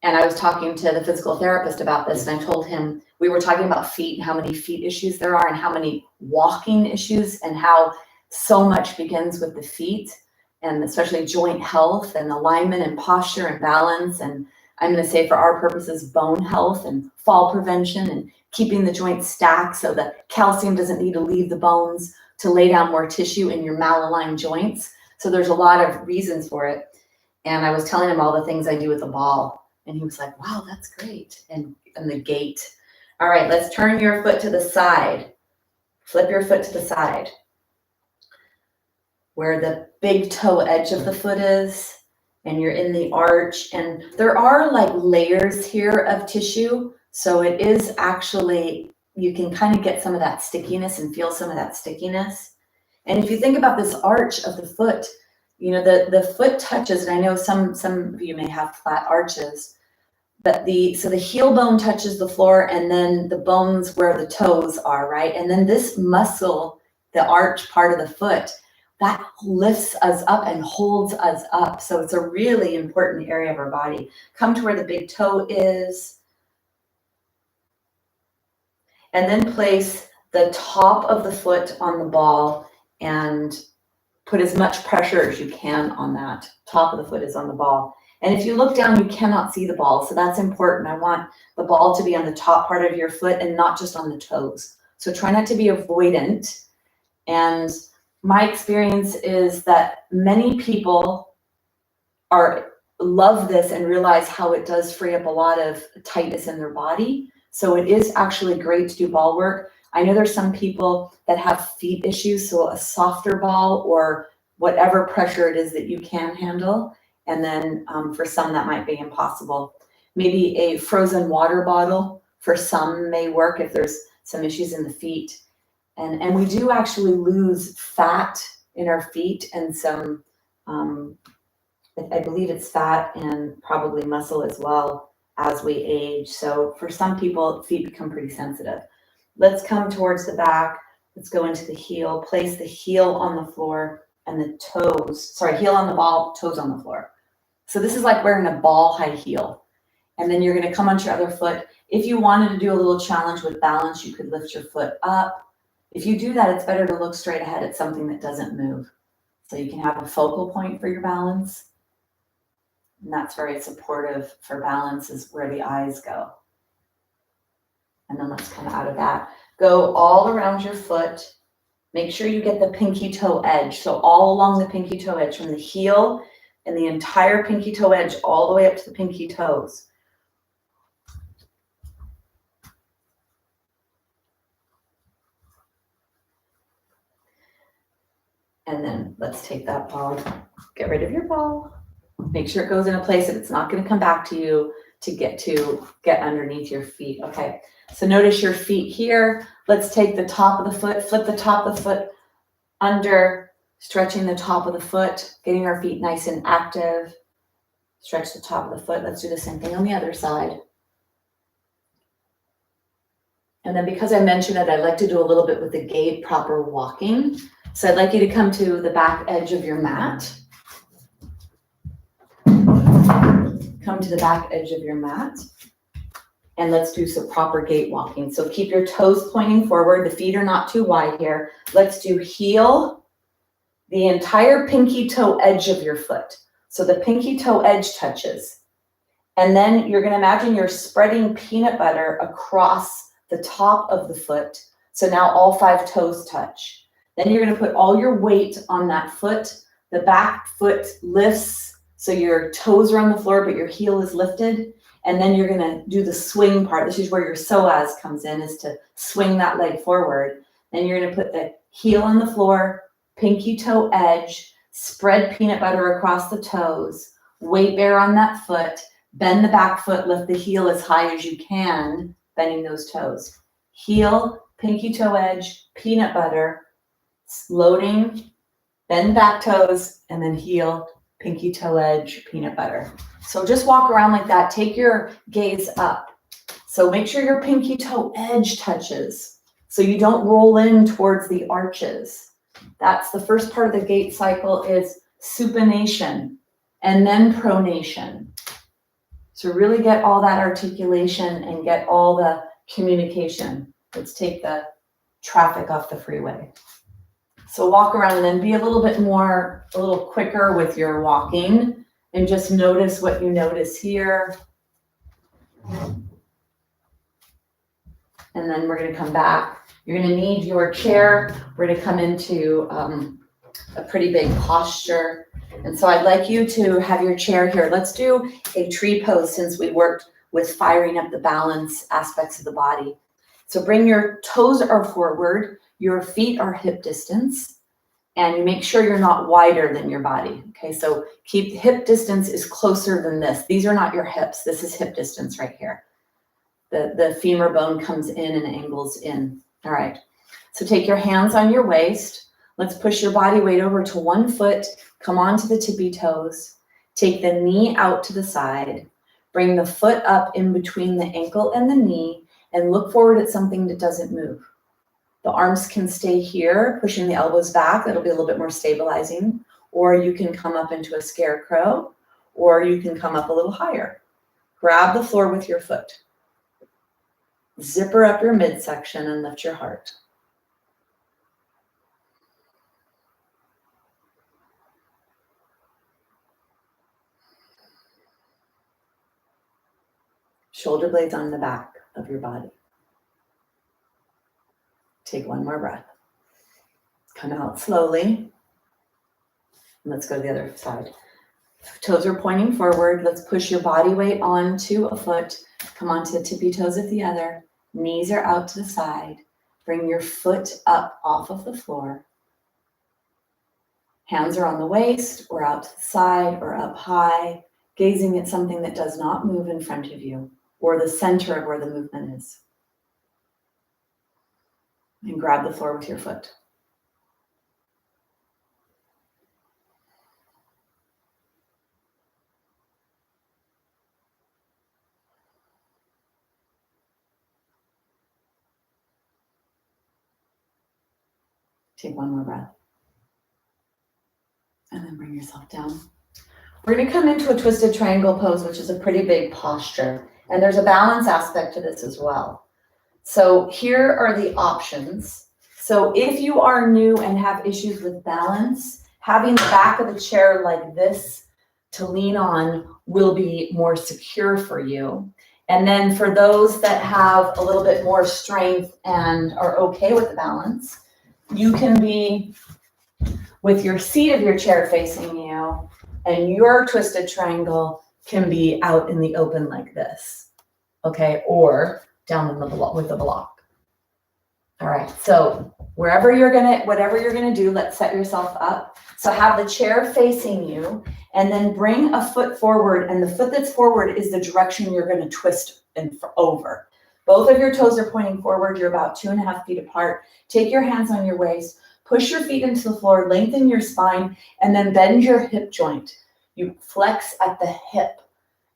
and I was talking to the physical therapist about this, and I told him, we were talking about feet and how many feet issues there are and how many walking issues and how so much begins with the feet, and especially joint health and alignment and posture and balance. And I'm going to say for our purposes, bone health and fall prevention and keeping the joints stacked so that calcium doesn't need to leave the bones to lay down more tissue in your malaligned joints. So there's a lot of reasons for it. And I was telling him all the things I do with the ball. And he was like, wow, that's great. And the gait. All right, let's turn your foot to the side. Flip your foot to the side. Where the big toe edge of the foot is. And you're in the arch. And there are like layers here of tissue. So it is actually, you can kind of get some of that stickiness and feel some of that stickiness. And if you think about this arch of the foot, you know, the foot touches, and I know some of you may have flat arches, but so the heel bone touches the floor, and then the bones where the toes are, right? And then this muscle, the arch part of the foot, that lifts us up and holds us up. So it's a really important area of our body. Come to where the big toe is. And then place the top of the foot on the ball and put as much pressure as you can on that. Top of the foot is on the ball. And if you look down, you cannot see the ball. So that's important. I want the ball to be on the top part of your foot and not just on the toes. So try not to be avoidant. And my experience is that many people love this and realize how it does free up a lot of tightness in their body. So it is actually great to do ball work. I know there's some people that have feet issues, so a softer ball or whatever pressure it is that you can handle. And then for some that might be impossible. Maybe a frozen water bottle for some may work if there's some issues in the feet. And we do actually lose fat in our feet and some, I believe it's fat and probably muscle as well as we age. So for some people, feet become pretty sensitive. Let's come towards the back. Let's go into the heel. Place the heel on the floor and the toes. Sorry, heel on the ball, toes on the floor. So this is like wearing a ball high heel. And then you're going to come onto your other foot. If you wanted to do a little challenge with balance, you could lift your foot up. If you do that, it's better to look straight ahead at something that doesn't move. So you can have a focal point for your balance. And that's very supportive for balance, is where the eyes go. And then let's come out of that. Go all around your foot. Make sure you get the pinky toe edge. So all along the pinky toe edge, from the heel and the entire pinky toe edge all the way up to the pinky toes. And then let's take that ball. Get rid of your ball. Make sure it goes in a place that it's not going to come back to you to get underneath your feet. Okay. So notice your feet here. Let's take the top of the foot, flip the top of the foot under, stretching the top of the foot, getting our feet nice and active, Stretch the top of the foot. Let's do the same thing on the other side. And then because I mentioned it, I'd like to do a little bit with the gait, proper walking. So I'd like you to come to the back edge of your mat. Come to the back edge of your mat. And let's do some proper gait walking. So keep your toes pointing forward. The feet are not too wide here. Let's do heel, the entire pinky toe edge of your foot. So the pinky toe edge touches. And then you're going to imagine you're spreading peanut butter across the top of the foot. So now all 5 toes touch. Then you're going to put all your weight on that foot. The back foot lifts. So your toes are on the floor, but your heel is lifted. And then you're going to do the swing part. This is where your psoas comes in, is to swing that leg forward. Then you're going to put the heel on the floor, pinky toe edge, spread peanut butter across the toes, weight bear on that foot, bend the back foot, lift the heel as high as you can, bending those toes. Heel, pinky toe edge, peanut butter, loading, bend back toes, and then heel, pinky toe edge, peanut butter. So just walk around like that. Take your gaze up. So make sure your pinky toe edge touches so you don't roll in towards the arches. That's the first part of the gait cycle, is supination and then pronation. So really get all that articulation and get all the communication. Let's take the traffic off the freeway. So walk around and then be a little quicker with your walking. And just notice what you notice here. And then we're going to come back. You're going to need your chair. We're going to come into a pretty big posture. And so I'd like you to have your chair here. Let's do a tree pose, since we worked with firing up the balance aspects of the body. So bring your toes are forward. Your feet are hip distance. And make sure you're not wider than your body. Okay, so keep hip distance is closer than this. These are not your hips. This is hip distance right here. The femur bone comes in and angles in. All right, so take your hands on your waist. Let's push your body weight over to one foot. Come onto the tippy toes. Take the knee out to the side. Bring the foot up in between the ankle and the knee and look forward at something that doesn't move. The arms can stay here, pushing the elbows back. That'll be a little bit more stabilizing. Or you can come up into a scarecrow, or you can come up a little higher. Grab the floor with your foot. Zipper up your midsection and lift your heart. Shoulder blades on the back of your body. Take one more breath. Come out slowly. Let's go to the other side. Toes are pointing forward. Let's push your body weight onto a foot. Come onto the tippy toes of the other. Knees are out to the side. Bring your foot up off of the floor. Hands are on the waist or out to the side or up high, gazing at something that does not move in front of you or the center of where the movement is. And grab the floor with your foot. Take one more breath. And then bring yourself down. We're going to come into a twisted triangle pose, which is a pretty big posture. And there's a balance aspect to this as well. So here are the options. So if you are new and have issues with balance, having the back of the chair like this to lean on will be more secure for you. And then for those that have a little bit more strength and are okay with the balance, you can be with your seat of your chair facing you, and your twisted triangle can be out in the open like this, okay? Or down in the block with the block. All right, so whatever you're gonna do, let's set yourself up. So have the chair facing you, and then bring a foot forward, and the foot that's forward is the direction you're gonna twist and over. Both of your toes are pointing forward. You're about 2.5 feet apart. Take your hands on your waist, push your feet into the floor, lengthen your spine, and then bend your hip joint. You flex at the hip.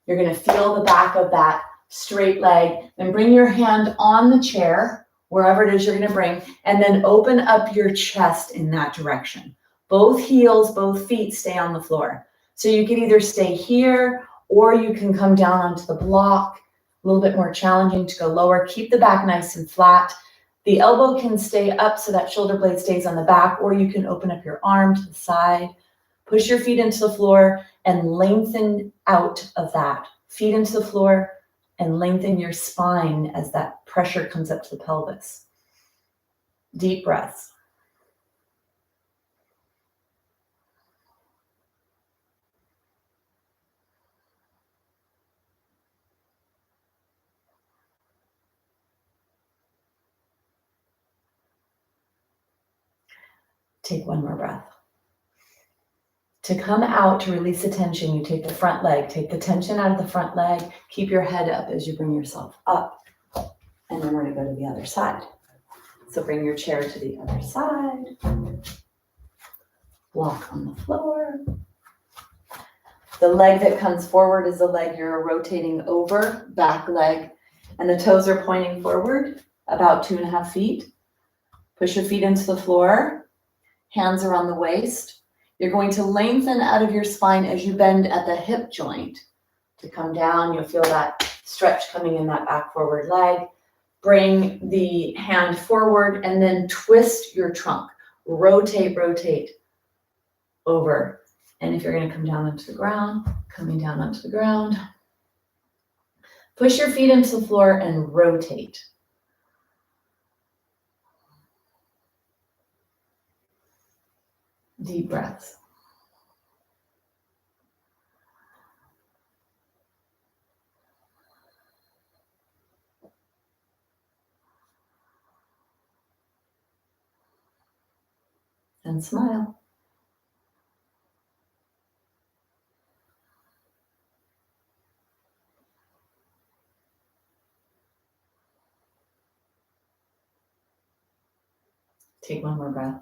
You're going to feel the back of that straight leg. Then bring your hand on the chair, wherever it is you're going to bring, and then open up your chest in that direction. Both heels, both feet stay on the floor. So you can either stay here or you can come down onto the block. A little bit more challenging to go lower. Keep the back nice and flat. The elbow can stay up so that shoulder blade stays on the back, or you can open up your arm to the side. Push your feet into the floor and lengthen out of that. Feet into the floor and lengthen your spine as that pressure comes up to the pelvis. Deep breaths. Take one more breath. To come out, to release the tension, you take the front leg, take the tension out of the front leg, keep your head up as you bring yourself up, and then we're going to go to the other side. So bring your chair to the other side, block on the floor. The leg that comes forward is the leg you're rotating over, back leg, and the toes are pointing forward about 2.5 feet. Push your feet into the floor, hands around the waist. You're going to lengthen out of your spine as you bend at the hip joint to come down. You'll feel that stretch coming in that back forward leg. Bring the hand forward and then twist your trunk. Rotate, rotate over. And if you're going to come down onto the ground, coming down onto the ground. Push your feet into the floor and rotate. Deep breaths. And smile. Take one more breath.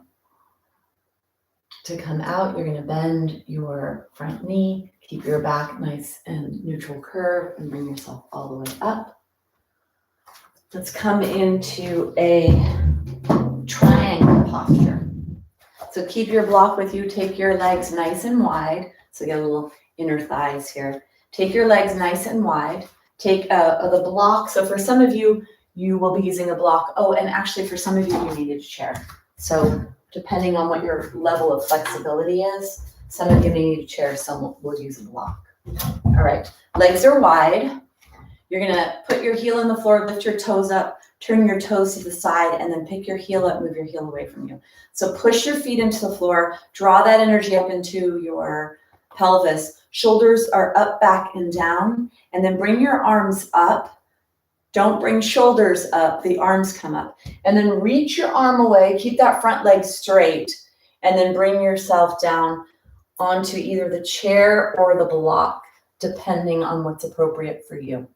To come out, you're going to bend your front knee, keep your back nice and neutral curve, and bring yourself all the way up. Let's come into a triangle posture. So keep your block with you. Take your legs nice and wide. So get a little inner thighs here. Take your legs nice and wide. Take the block. So for some of you, you will be using a block. Oh, and actually for some of you, you needed a chair. So depending on what your level of flexibility is, some of you may need a chair, some will use a block. All right, legs are wide. You're gonna put your heel in the floor, lift your toes up, turn your toes to the side, and then pick your heel up, move your heel away from you. So push your feet into the floor, draw that energy up into your pelvis. Shoulders are up, back, and down, and then bring your arms up. Don't bring shoulders up, the arms come up. And then reach your arm away, keep that front leg straight, and then bring yourself down onto either the chair or the block, depending on what's appropriate for you.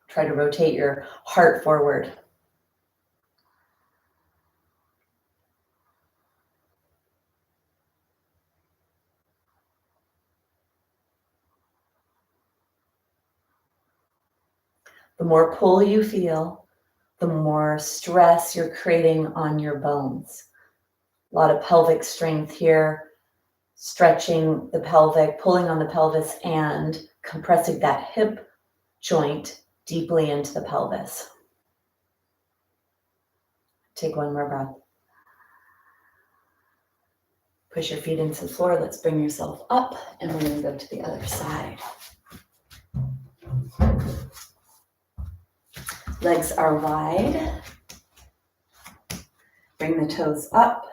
Try to rotate your heart forward. The more pull you feel, the more stress you're creating on your bones. A lot of pelvic strength here, stretching the pelvic, pulling on the pelvis, and compressing that hip joint deeply into the pelvis. Take one more breath. Push your feet into the floor. Let's bring yourself up, and we're going to go to the other side. Legs are wide. Bring the toes up,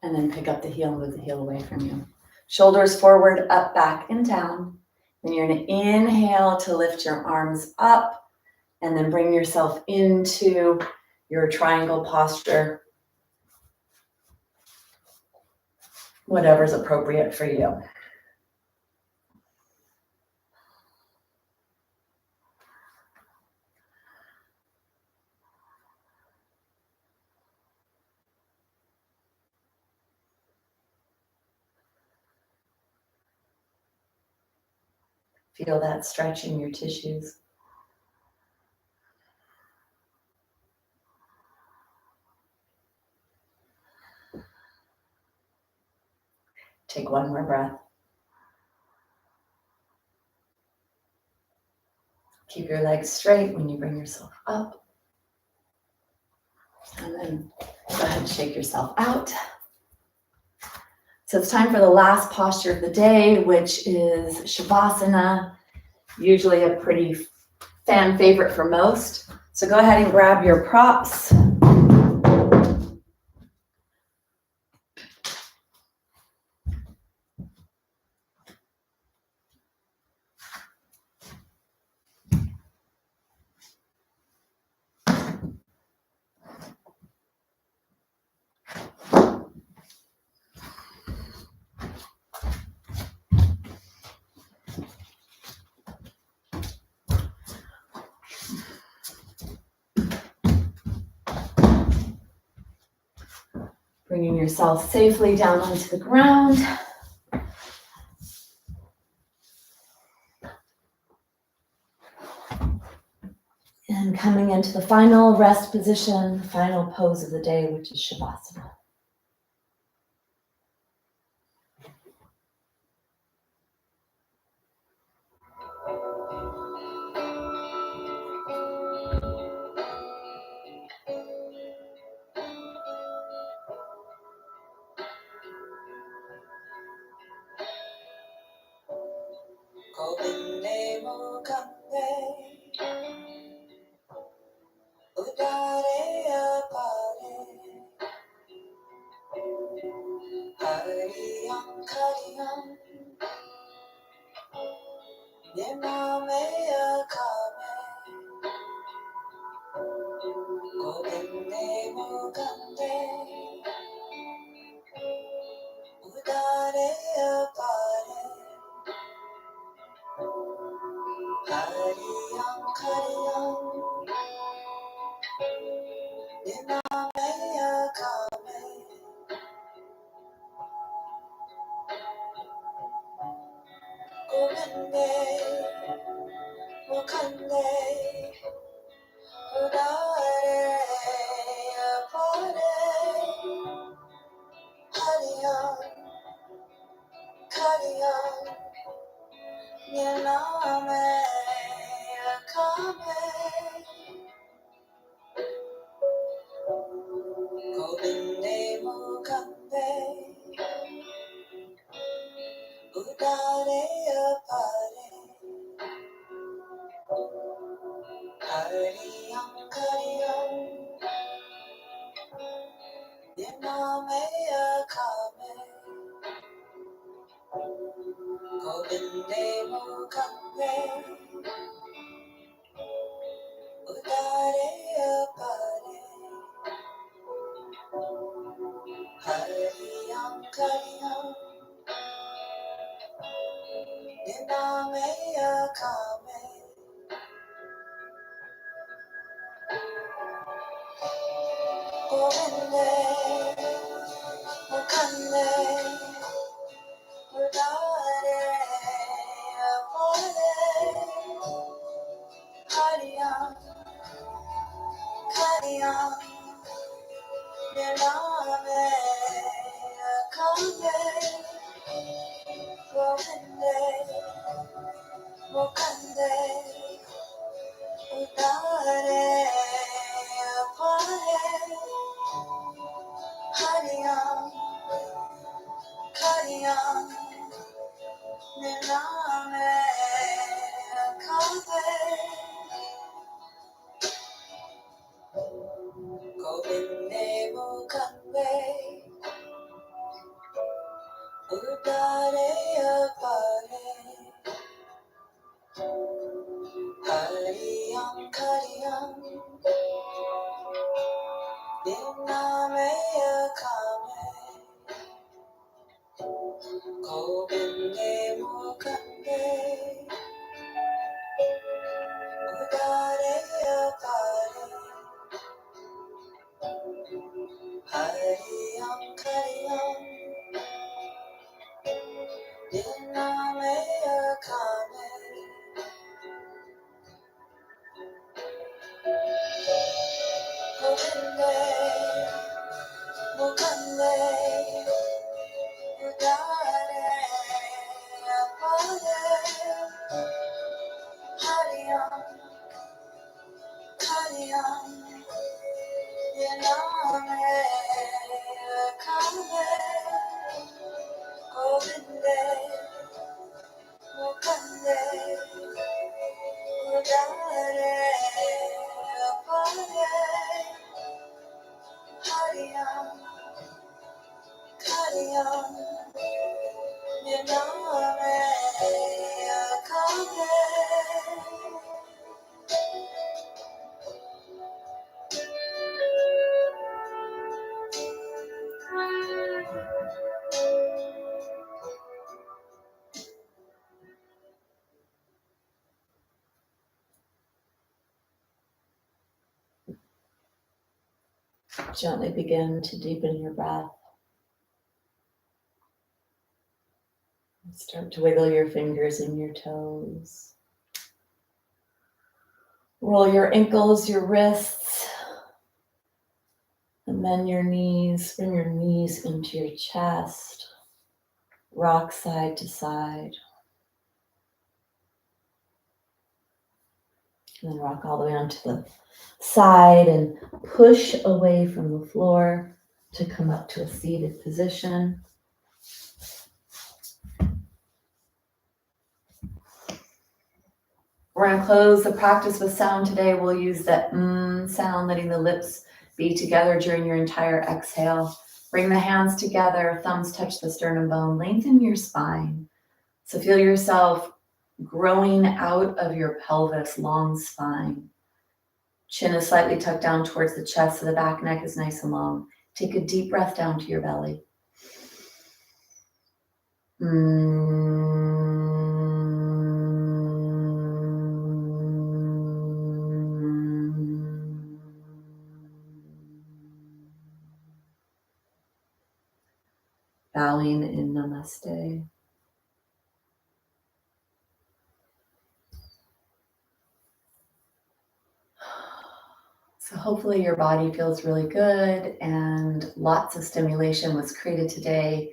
and then pick up the heel, move the heel away from you. Shoulders forward, up, back, and down. Then you're going to inhale to lift your arms up, and then bring yourself into your triangle posture, whatever's appropriate for you. Feel that stretching your tissues. Take one more breath. Keep your legs straight when you bring yourself up. And then go ahead and shake yourself out. So it's time for the last posture of the day, which is Shavasana, usually a pretty fan favorite for most. So go ahead and grab your props. Bringing yourself safely down onto the ground. And coming into the final rest position, final pose of the day, which is Shavasana. Gently begin to deepen your breath. Start to wiggle your fingers and your toes. Roll your ankles, your wrists, and then your knees. Bring your knees into your chest. Rock side to side. And then rock all the way onto the side and push away from the floor to come up to a seated position. We're going to close the practice with sound today. We'll use the sound, letting the lips be together during your entire exhale. Bring the hands together, thumbs touch the sternum bone, lengthen your spine. So feel yourself growing out of your pelvis, long spine. Chin is slightly tucked down towards the chest, so the back neck is nice and long. Take a deep breath down to your belly. Bowing in namaste. So hopefully your body feels really good and lots of stimulation was created today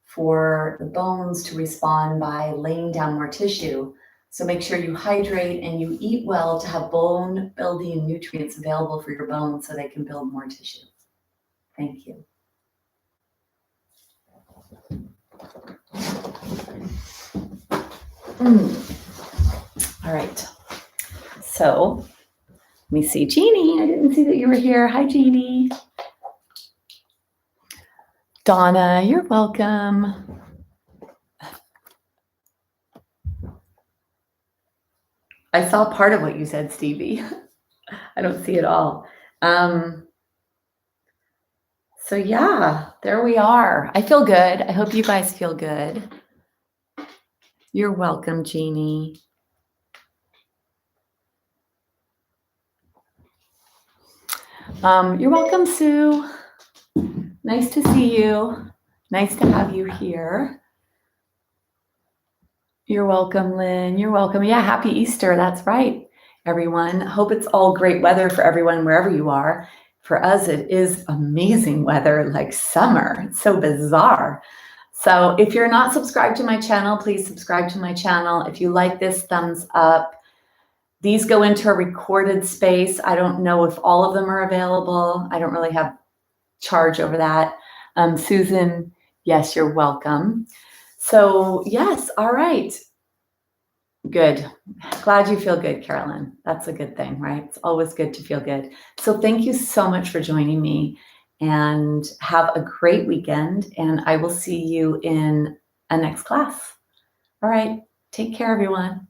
for the bones to respond by laying down more tissue. So make sure you hydrate and you eat well to have bone building nutrients available for your bones so they can build more tissue. Thank you. All right. So let me see, Jeannie. I didn't see that you were here. Hi, Jeannie. Donna, you're welcome. I saw part of what you said, Stevie. I don't see it all. So yeah, there we are. I feel good. I hope you guys feel good. You're welcome, Jeannie. You're welcome, Sue. Nice to see you. Nice to have you here. You're welcome, Lynn. You're welcome. Yeah, happy Easter. That's right, everyone. Hope it's all great weather for everyone wherever you are. For us, it is amazing weather, like summer. It's so bizarre. So if you're not subscribed to my channel, please subscribe to my channel. If you like this, thumbs up. These go into a recorded space. I don't know if all of them are available. I don't really have charge over that. Susan, yes, you're welcome. So yes, all right. Good. Glad you feel good, Carolyn. That's a good thing, right? It's always good to feel good. So thank you so much for joining me and have a great weekend. And I will see you in a next class. All right. Take care, everyone.